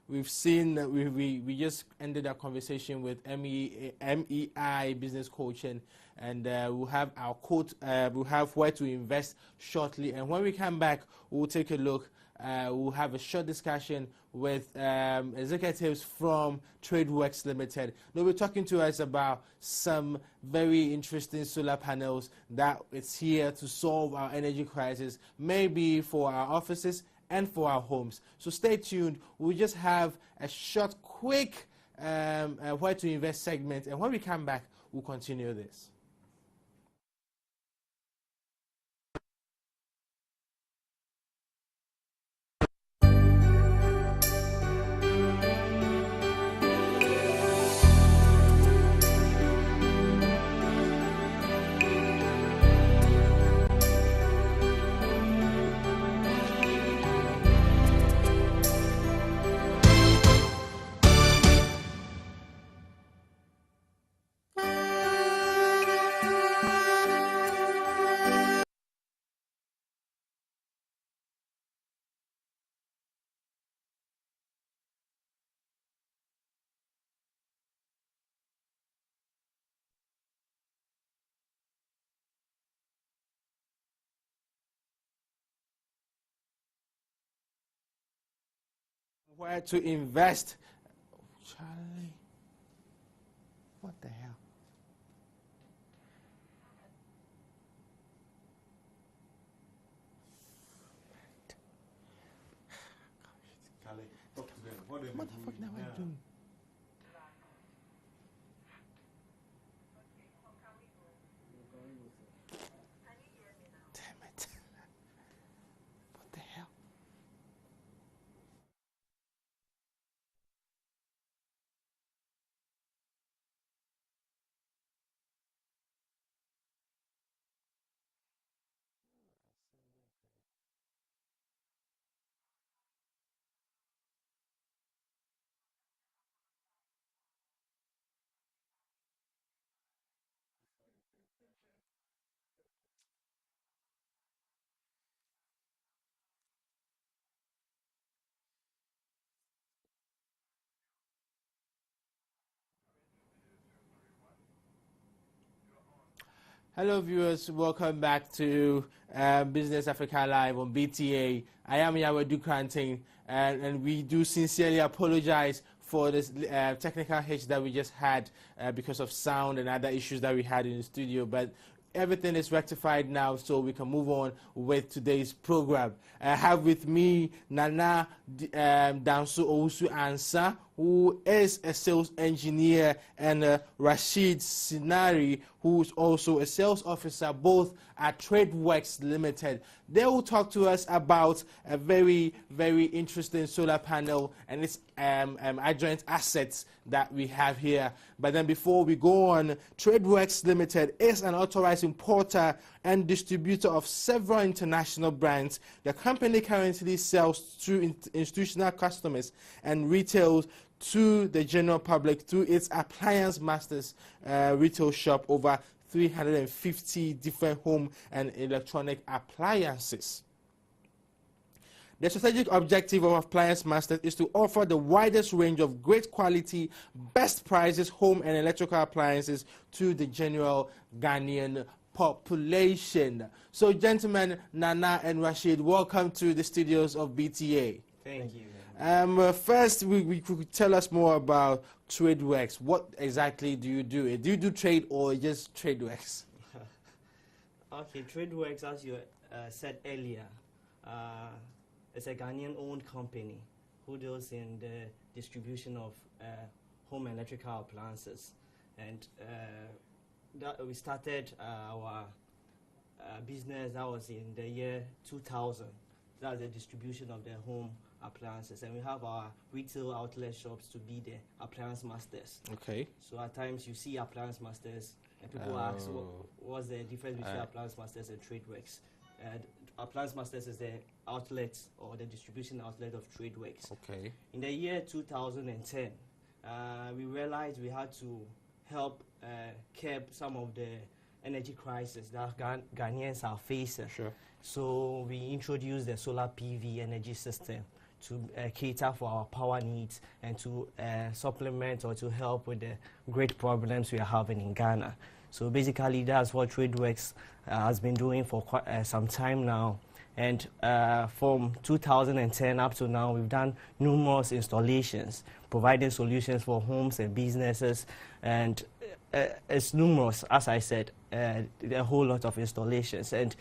We've seen that we just ended our conversation with MEI business coaching, and we'll have our quote, we'll have where to invest shortly, and when we come back we'll take a look, we'll have a short discussion with executives from TradeWorks Limited. They'll be talking to us about some very interesting solar panels that it's here to solve our energy crisis, maybe for our offices and for our homes. So stay tuned. We'll just have a short, quick where to invest segment, and when we come back, we'll continue this. Where to invest. Charlie, what the hell? Charlie, talk to them. What What the fuck now am I doing? Damn it. What the hell? Hello viewers, welcome back to Business Africa Live on BTA. I am Yahweh Dukranting, and we do sincerely apologize for this technical hitch that we just had because of sound and other issues that we had in the studio, but everything is rectified now, so we can move on with today's program. I have with me Nana Danso Owusu Ansa, who is a sales engineer, and Rashid Sinari, who is also a sales officer, both at TradeWorks Limited. They will talk to us about a very, very interesting solar panel and its adjoint assets that we have here. But then before we go on, TradeWorks Limited is an authorized importer and distributor of several international brands. The company currently sells to institutional customers and retails to the general public through its Appliance Masters retail shop, over 350 different home and electronic appliances. The strategic objective of Appliance Masters is to offer the widest range of great quality, best prices home and electrical appliances to the general Ghanaian population. So gentlemen, Nana and Rashid, welcome to the studios of BTA. Thank you. First, we could tell us more about TradeWorks. What exactly do you do? Do you do trade or just TradeWorks? Okay, TradeWorks, as you said earlier, it's a Ghanaian-owned company who deals in the distribution of home electrical appliances. And we started our business, that was in the year 2000. That's the distribution of the home appliances. And we have our retail outlet shops to be the appliance masters. Okay. So at times you see appliance masters and people ask, what's the difference between appliance masters and TradeWorks? Appliance masters is the outlet or the distribution outlet of TradeWorks. Okay. In the year 2010, we realized we had to help curb some of the energy crisis that Ghanaians are facing. Sure. So we introduced the solar PV energy system to cater for our power needs and to supplement or to help with the great problems we are having in Ghana. So basically that's what TradeWorks has been doing for quite some time now. And from 2010 up to now, we've done numerous installations, providing solutions for homes and businesses. And it's numerous, as I said, a whole lot of installations. And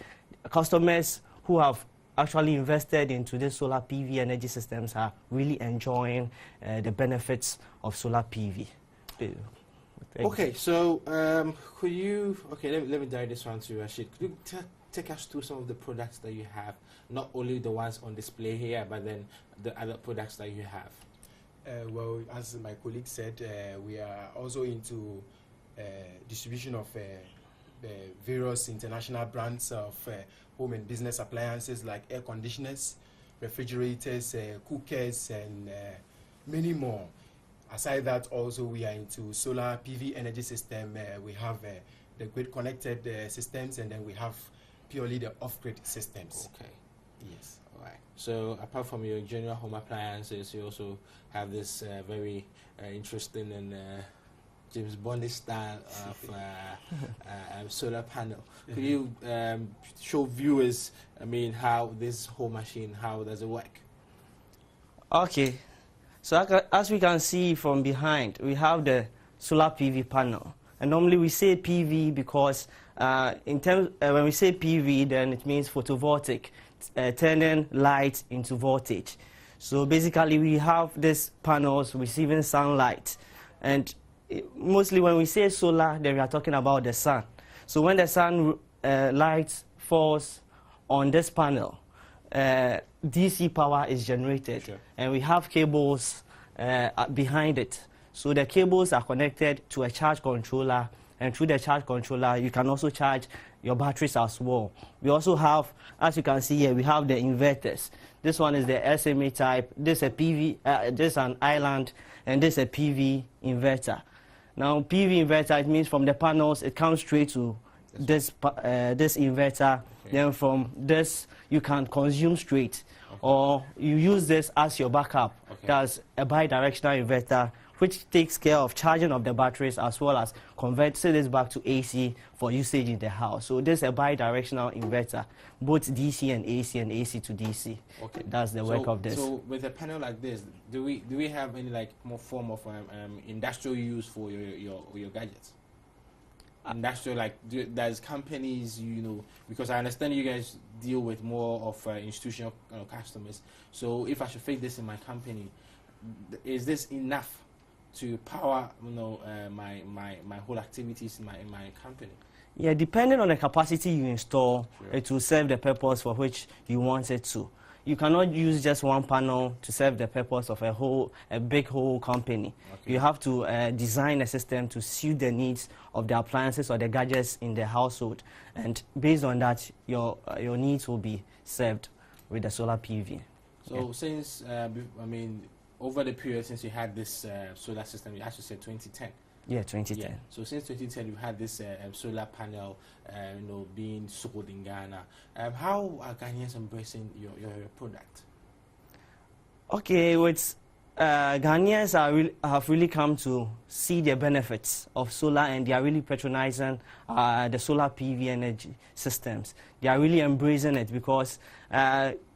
customers who have actually invested into the solar PV energy systems are really enjoying the benefits of solar PV. Okay, so could you, let me direct this one to Rashid. Could you take us through some of the products that you have, not only the ones on display here, but then the other products that you have? Well, as my colleague said, we are also into distribution of various international brands of home and business appliances like air conditioners, refrigerators, cookers, and many more. Aside that, also we are into solar PV energy system. We have the grid connected systems, and then we have purely the off-grid systems. Okay. Yes. All right. So apart from your general home appliances, you also have this very interesting and James Bond style of solar panel. Could you show viewers, how this whole machine, how does it work? Okay. So as we can see from behind, we have the solar PV panel. And normally we say PV because when we say PV, then it means photovoltaic, turning light into voltage. So basically we have these panels receiving sunlight. And mostly when we say solar, then we are talking about the sun. So when the sun light falls on this panel, DC power is generated. Sure. And we have cables behind it. So the cables are connected to a charge controller, and through the charge controller you can also charge your batteries as well. We also have, as you can see here, we have the inverters. This one is the SMA type, this is a PV, this is an island, and this is a PV inverter. Now PV inverter, it means from the panels it comes straight to this inverter. Okay. Then from this you can consume straight. Okay. Or you use this as your backup. Okay. That's a bi-directional inverter which takes care of charging of the batteries as well as converting this back to AC for usage in the house. So this is a bi-directional inverter, both DC and AC to DC. Okay. That's the work of this. So with a panel like this, do we have any more form of industrial use for your gadgets? Industrial, there's companies, because I understand you guys deal with more of institutional customers. So if I should fit this in my company, is this enough to power my whole activities in my company? Yeah, depending on the capacity you install, sure, it will serve the purpose for which you want it to. You cannot use just one panel to serve the purpose of a big whole company. Okay. You have to design a system to suit the needs of the appliances or the gadgets in the household, and based on that, your needs will be served with the solar PV. So yeah. Since over the period since you had this solar system, you actually said 2010. Yeah, 2010. Yeah. So since 2010, you had this solar panel, being sold in Ghana. How are Ghanaians embracing your product? Okay, Ghanaians have really come to see the benefits of solar, and they are really patronizing the solar PV energy systems. They are really embracing it because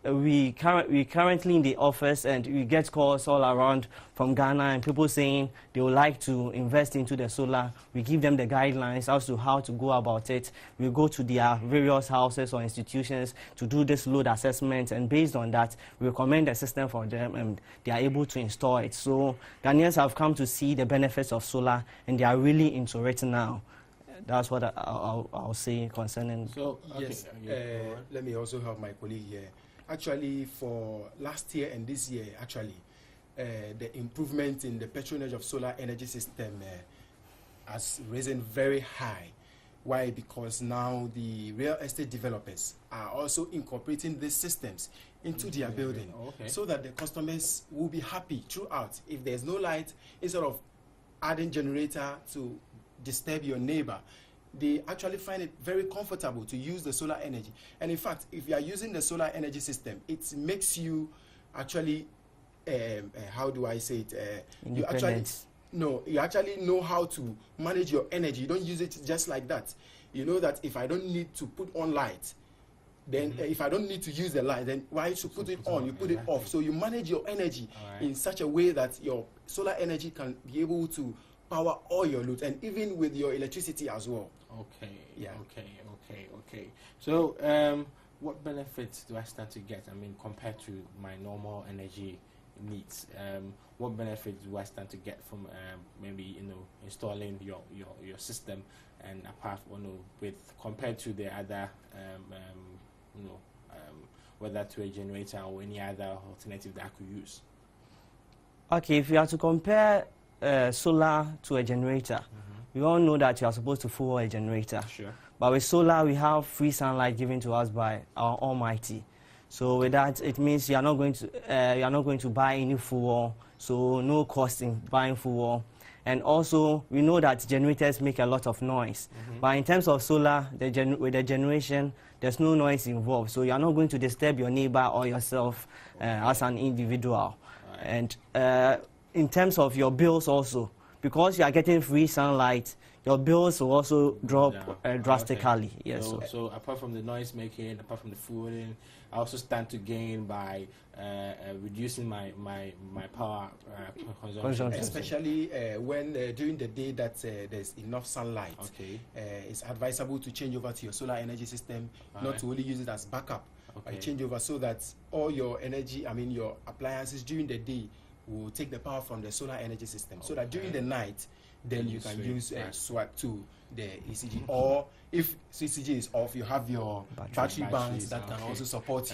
we currently in the office, and we get calls all around from Ghana and people saying they would like to invest into the solar. We give them the guidelines as to how to go about it. We go to their various houses or institutions to do this load assessment, and based on that, we recommend a system for them, and they are able to install it. So Ghanaians have come to see the benefits of solar, and they are really into it now. That's what I'll say concerning. So, yes, let me also have my colleague here. Actually, for last year and this year, actually, the improvement in the patronage of solar energy system has risen very high. Why? Because now the real estate developers are also incorporating these systems into their building, so that the customers will be happy throughout. If there's no light, instead of adding generator to disturb your neighbor, they actually find it very comfortable to use the solar energy. And in fact, if you are using the solar energy system, it makes you actually, how do I say it? You actually know how to manage your energy. You don't use it just like that. You know that if I don't need to put on light, then if I don't need to use the light, then why you should put it on? You put it off. So you manage your energy in such a way that your solar energy can be able to power all your loads, and even with your electricity as well. Okay. Yeah. Okay. So, what benefits do I stand to get? I mean, compared to my normal energy needs, what benefits do I stand to get from maybe installing your system, and apart with compared to the other whether to a generator or any other alternative that I could use? Okay, if you are to compare solar to a generator, we all know that you are supposed to fuel a generator. Sure. But with solar, we have free sunlight given to us by our Almighty. So with that, it means you are not going to buy any fuel, so no cost in buying fuel. And also, we know that generators make a lot of noise. But in terms of solar, with the generation, there's no noise involved. So you are not going to disturb your neighbor or yourself as an individual. And in terms of your bills also, because you are getting free sunlight, your bills will also drop drastically. Yes. So apart from the noise making, apart from the fueling, I also stand to gain by reducing my power consumption. Especially when during the day that there's enough sunlight. It's advisable to change over to your solar energy system, not to only use it as backup. Change over so that all your energy, your appliances during the day will take the power from the solar energy system, so that during the night, then you can use swap to the ECG, or if ECG is off, you have your battery banks that can also support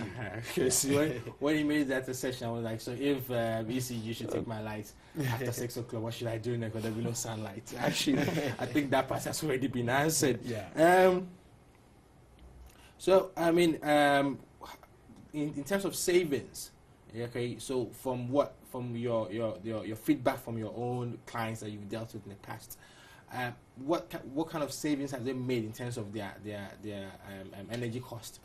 you. So when he made that session, I was like, so if ECG should take my lights after 6 o'clock, what should I do next? Because there will be no sunlight. Actually, I think that part has already been answered. So in terms of savings, so from your feedback from your own clients that you've dealt with in the past, what kind of savings have they made in terms of their energy cost?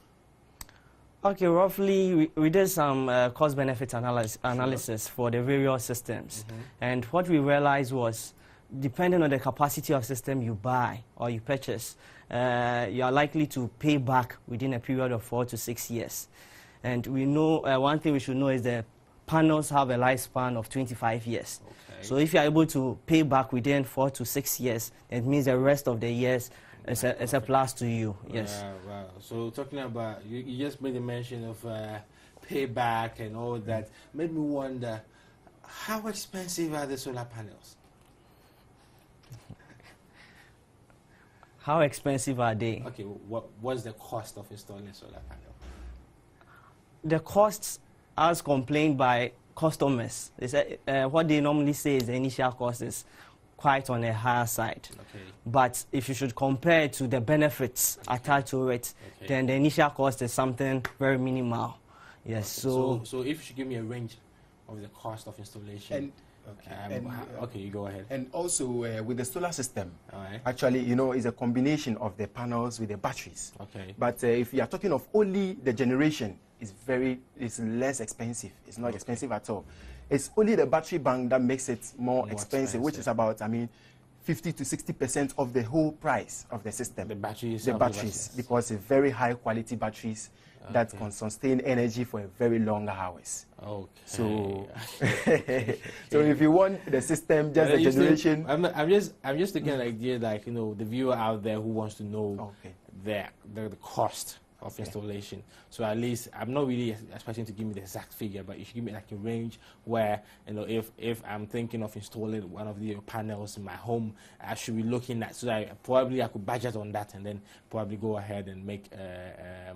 Okay, roughly we did some cost-benefit analysis for the various systems, and what we realized was, depending on the capacity of system you buy or you purchase, you are likely to pay back within a period of 4 to 6 years. And we know one thing we should know is that panels have a lifespan of 25 years. So if you are able to pay back within 4 to 6 years, it means the rest of the years is a plus to you. Yes. Wow. So talking about, you just made a mention of payback and all that. Made me wonder, how expensive are the solar panels? How expensive are they? Okay, what's the cost of installing a solar panel? The costs, as complained by customers, what they normally say is the initial cost is quite on a higher side. But if you should compare it to the benefits attached to it, then the initial cost is something very minimal. Yes. So if you should give me a range of the cost of installation. You go ahead. And also with the solar system, actually, it's a combination of the panels with the batteries. But if you are talking of only the generation, is less expensive. It's not expensive at all. It's only the battery bank that makes it more expensive, which is about, 50 to 60% of the whole price of the system. The batteries. The batteries, because it's very high quality batteries that can sustain energy for a very long hours. Okay. So, so if you want the system, just the generation. I'm just thinking an idea, like, the viewer out there who wants to know the cost of installation. So at least I'm not really expecting to give me the exact figure, but you should give me like a range where, if I'm thinking of installing one of the panels in my home, I should be looking at, so that I could budget on that and then probably go ahead and make a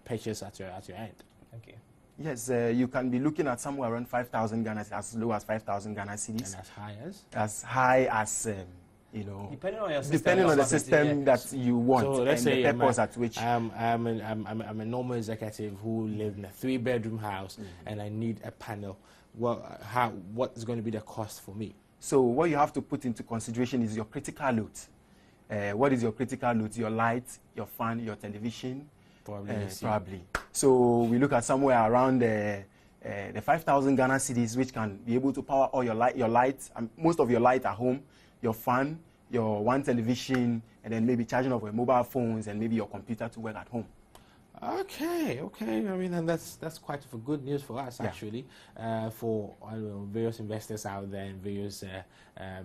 purchase at your end. Okay. Yes, you can be looking at somewhere around 5,000 Ghana, as low as 5,000 Ghana cedis. And as high as? As high as, depending on your system, depending on the system that you want, so let's say the purpose at which. I'm a normal executive who live in a 3-bedroom house, and I need a panel. What is going to be the cost for me? So what you have to put into consideration is your critical load. What is your critical load? Your light, your fan, your television. Probably. So we look at somewhere around the 5,000 Ghana cedis, which can be able to power all your lights, most of your light at home, your fan, your one television, and then maybe charging of your mobile phones and maybe your computer to work at home. Okay. And that's quite a good news for us, actually, for various investors out there and various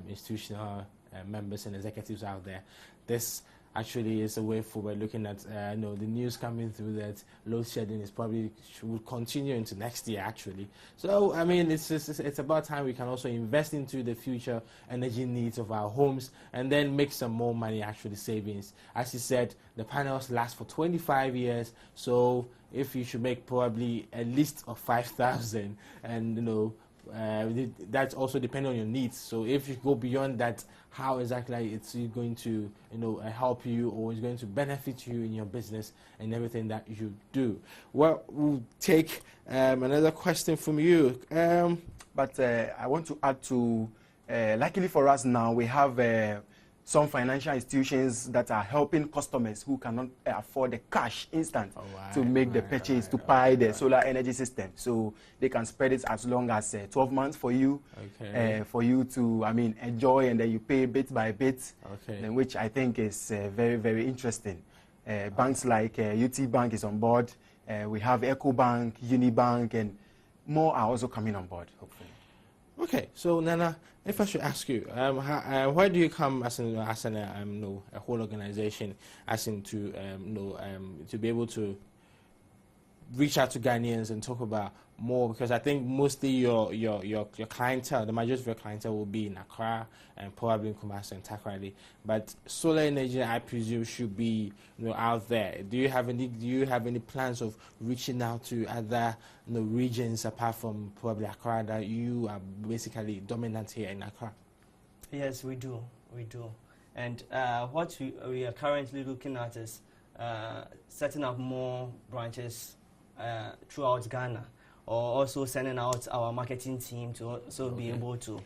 institutional members and executives out there. This actually is a way forward, looking at the news coming through that load shedding is probably will continue into next year, actually. So it's about time we can also invest into the future energy needs of our homes and then make some more money, actually savings. As you said, the panels last for 25 years, so if you should make probably at least of 5,000, and that's also depending on your needs. So if you go beyond that, how exactly it's going to help you, or is going to benefit you in your business and everything that you do? Well, we'll take another question from you. But I want to add to, luckily for us now, we have some financial institutions that are helping customers who cannot afford the cash instant to make the purchase, to buy the solar energy system. So they can spread it as long as 12 months for you, for you to, enjoy, and then you pay bit by bit, which I think is very, very interesting. Banks like UT Bank is on board. We have Eco Bank, Unibank, and more are also coming on board, hopefully. Okay, so Nana, if I should ask you, where do you come as a whole organization, as in to be able to reach out to Ghanaians and talk about more? Because I think mostly your clientele, the majority of your clientele will be in Accra and probably in Kumasi and Takoradi. But solar energy, I presume, should be out there. Do you have any plans of reaching out to other regions apart from probably Accra, that you are basically dominant here in Accra? Yes, we do. And what we are currently looking at is setting up more branches throughout Ghana, or also sending out our marketing team to also be able to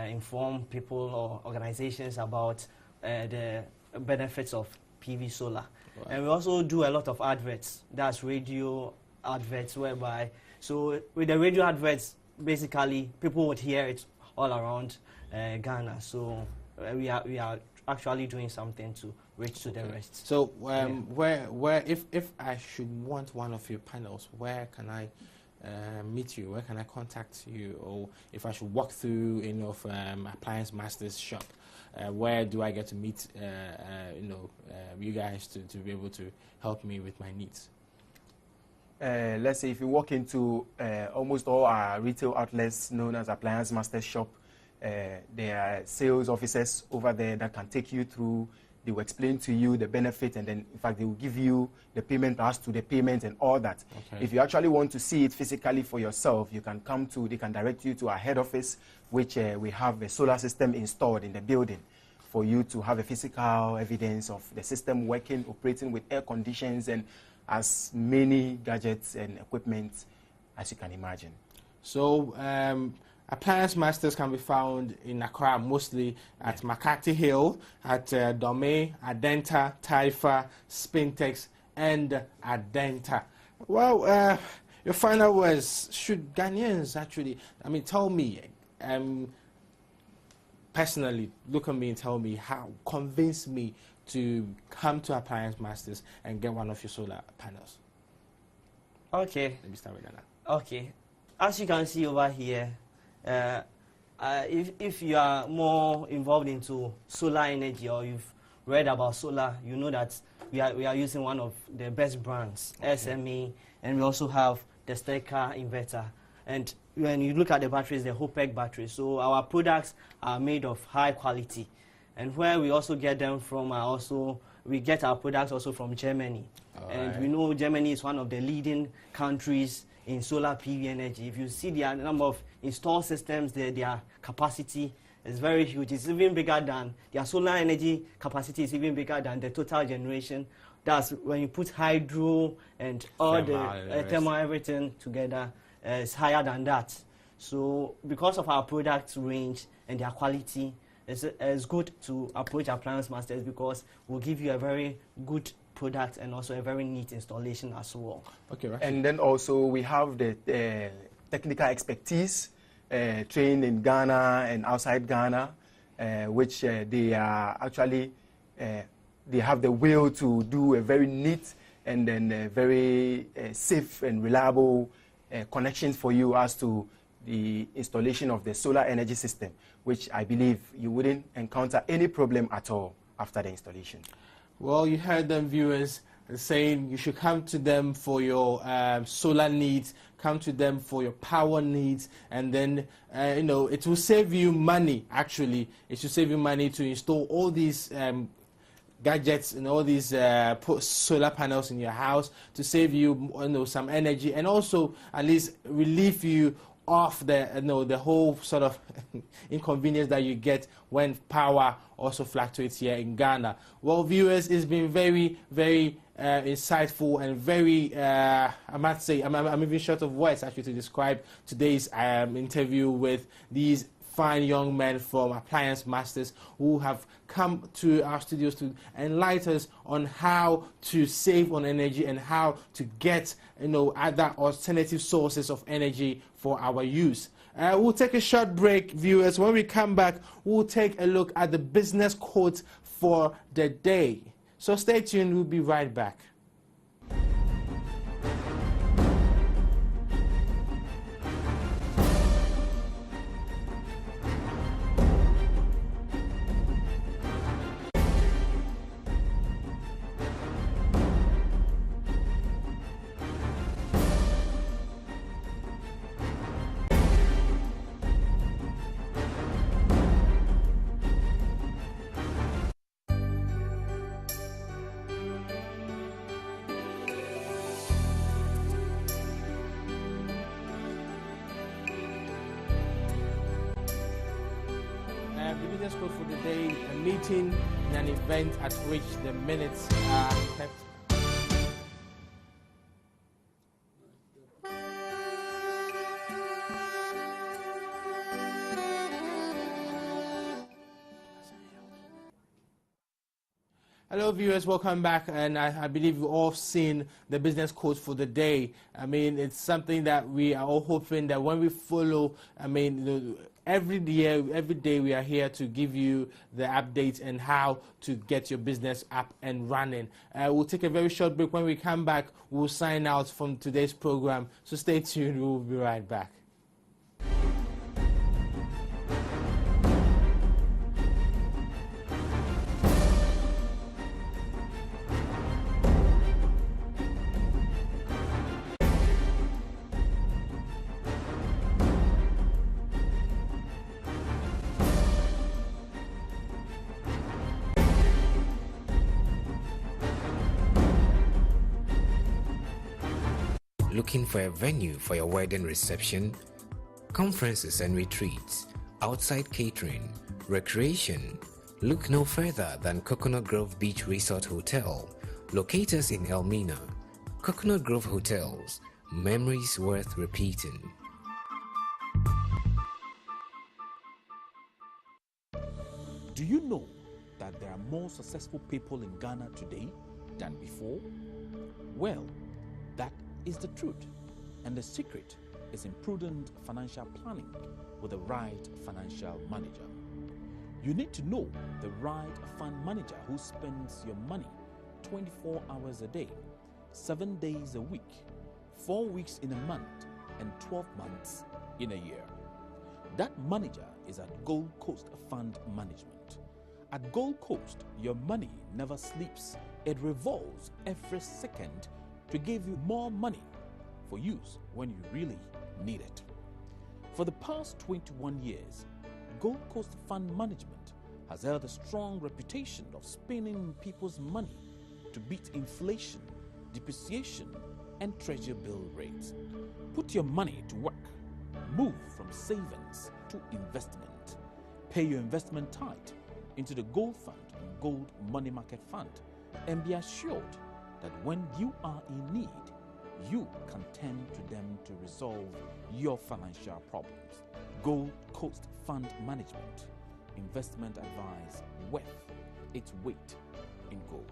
inform people or organizations about the benefits of PV solar. Wow. And we also do a lot of adverts. That's radio adverts, whereby, so with the radio adverts, basically people would hear it all around Ghana. So we are actually doing something to reach to the rest. So where if I should want one of your panels, where can I meet you? Where can I contact you? Or if I should walk through Appliance Masters shop, where do I get to meet you guys to be able to help me with my needs? Let's say if you walk into almost all our retail outlets known as Appliance Masters shop, there are sales officers over there that can take you through. They will explain to you the benefit, and then, in fact, they will give you the payment as to the payment and all that. Okay. If you actually want to see it physically for yourself, you can they can direct you to our head office, which we have a solar system installed in the building for you to have a physical evidence of the system working, operating with air conditions and as many gadgets and equipment as you can imagine. So, Appliance Masters can be found in Accra, mostly at Makati Hill, at Dome, Adenta, Taifa, Spintex, and Adenta. Well, your final words, should Ghanaians actually, tell me, personally, look at me and tell me how, convince me to come to Appliance Masters and get one of your solar panels. Okay. Let me start with that. Okay. As you can see over here, if you are more involved into solar energy or you've read about solar, you know that we are using one of the best brands, SME, and we also have the Stecker inverter. And when you look at the batteries, the HOPEC batteries, so our products are made of high quality. And where we also get them from we get our products also from Germany. And we know Germany is one of the leading countries in solar PV energy. If you see the number of installed systems, their capacity is very huge. It's even bigger than, their solar energy capacity is even bigger than the total generation. That's when you put hydro and all the thermal, everything together, it's higher than that. So because of our product range and their quality, it's good to approach Appliance Masters because we'll give you a very good product and also a very neat installation as well. Okay, right. And then also we have the technical expertise trained in Ghana and outside Ghana, which they are actually, they have the will to do a very neat and then very safe and reliable connections for you as to the installation of the solar energy system, which I believe you wouldn't encounter any problem at all after the installation. Well, you heard them, viewers, saying you should come to them for your solar needs, come to them for your power needs, and then, it will save you money, actually. It should save you money to install all these gadgets and all these put solar panels in your house to save you, some energy, and also at least relieve you off the whole sort of inconvenience that you get when power also fluctuates here in Ghana. Well, viewers, it's been very, very insightful and very, I must say, I'm even short of words actually to describe today's interview with these fine young men from Appliance Masters who have come to our studios to enlighten us on how to save on energy and how to get other alternative sources of energy for our use. We'll take a short break, viewers. When we come back, we'll take a look at the business quote for the day. So stay tuned, we'll be right back. The business quote for the day, a meeting in an event at which the minutes are kept. Hello viewers, welcome back, and I believe you've all seen the business quote for the day. It's something that we are all hoping that when we follow, every day we are here to give you the updates and how to get your business up and running. We'll take a very short break. When we come back, we'll sign out from today's program. So stay tuned, we'll be right back. Looking for a venue for your wedding reception, conferences and retreats, outside catering, recreation? Look no further than Coconut Grove Beach Resort Hotel, located in Elmina. Coconut Grove Hotels, memories worth repeating. Do you know that there are more successful people in Ghana today than before? Well, that is the truth, and the secret is in prudent financial planning with the right financial manager. You need to know the right fund manager who spends your money 24 hours a day, 7 days a week, 4 weeks in a month, and 12 months in a year. That manager is at Gold Coast Fund Management. At Gold Coast, your money never sleeps. It revolves every second to give you more money for use when you really need it. For the past 21 years, Gold Coast Fund Management has held a strong reputation of spending people's money to beat inflation, depreciation, and treasury bill rates. Put your money to work. Move from savings to investment. Pay your investment tithe into the Gold Fund and Gold Money Market Fund, and be assured that when you are in need, you can turn to them to resolve your financial problems. Gold Coast Fund Management. Investment advice worth its weight in gold.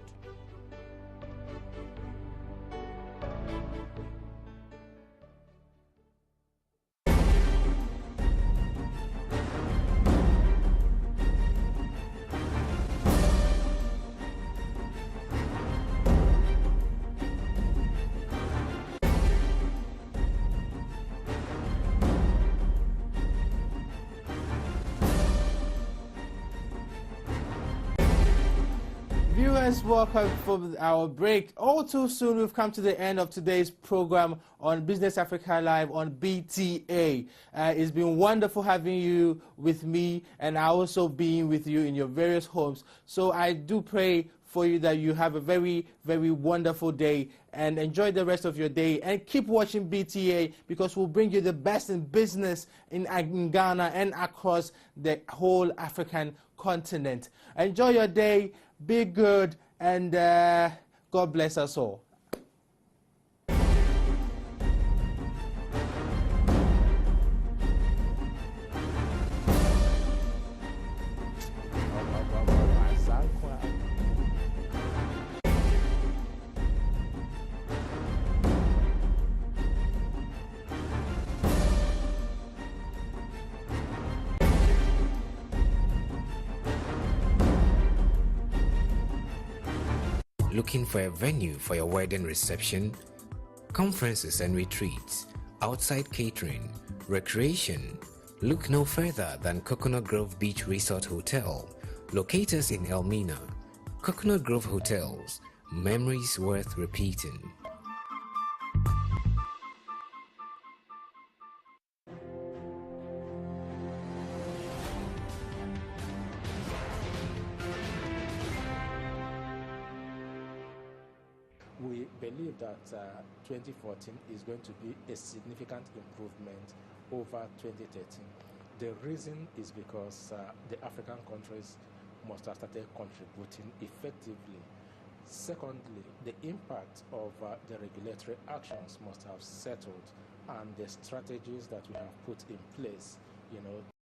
Viewers, welcome from our break. All too soon, we've come to the end of today's program on Business Africa Live on BTA. It's been wonderful having you with me, and also being with you in your various homes. So I do pray for you that you have a very, very wonderful day, and enjoy the rest of your day, and keep watching BTA, because we'll bring you the best in business in Ghana and across the whole African continent. Enjoy your day, be good, and God bless us all. Looking for a venue for your wedding reception, conferences and retreats, outside catering, recreation? Look no further than Coconut Grove Beach Resort Hotel, located in Elmina. Coconut Grove Hotels, memories worth repeating. We believe that 2014 is going to be a significant improvement over 2013. The reason is because the African countries must have started contributing effectively. Secondly, the impact of the regulatory actions must have settled, and the strategies that we have put in place,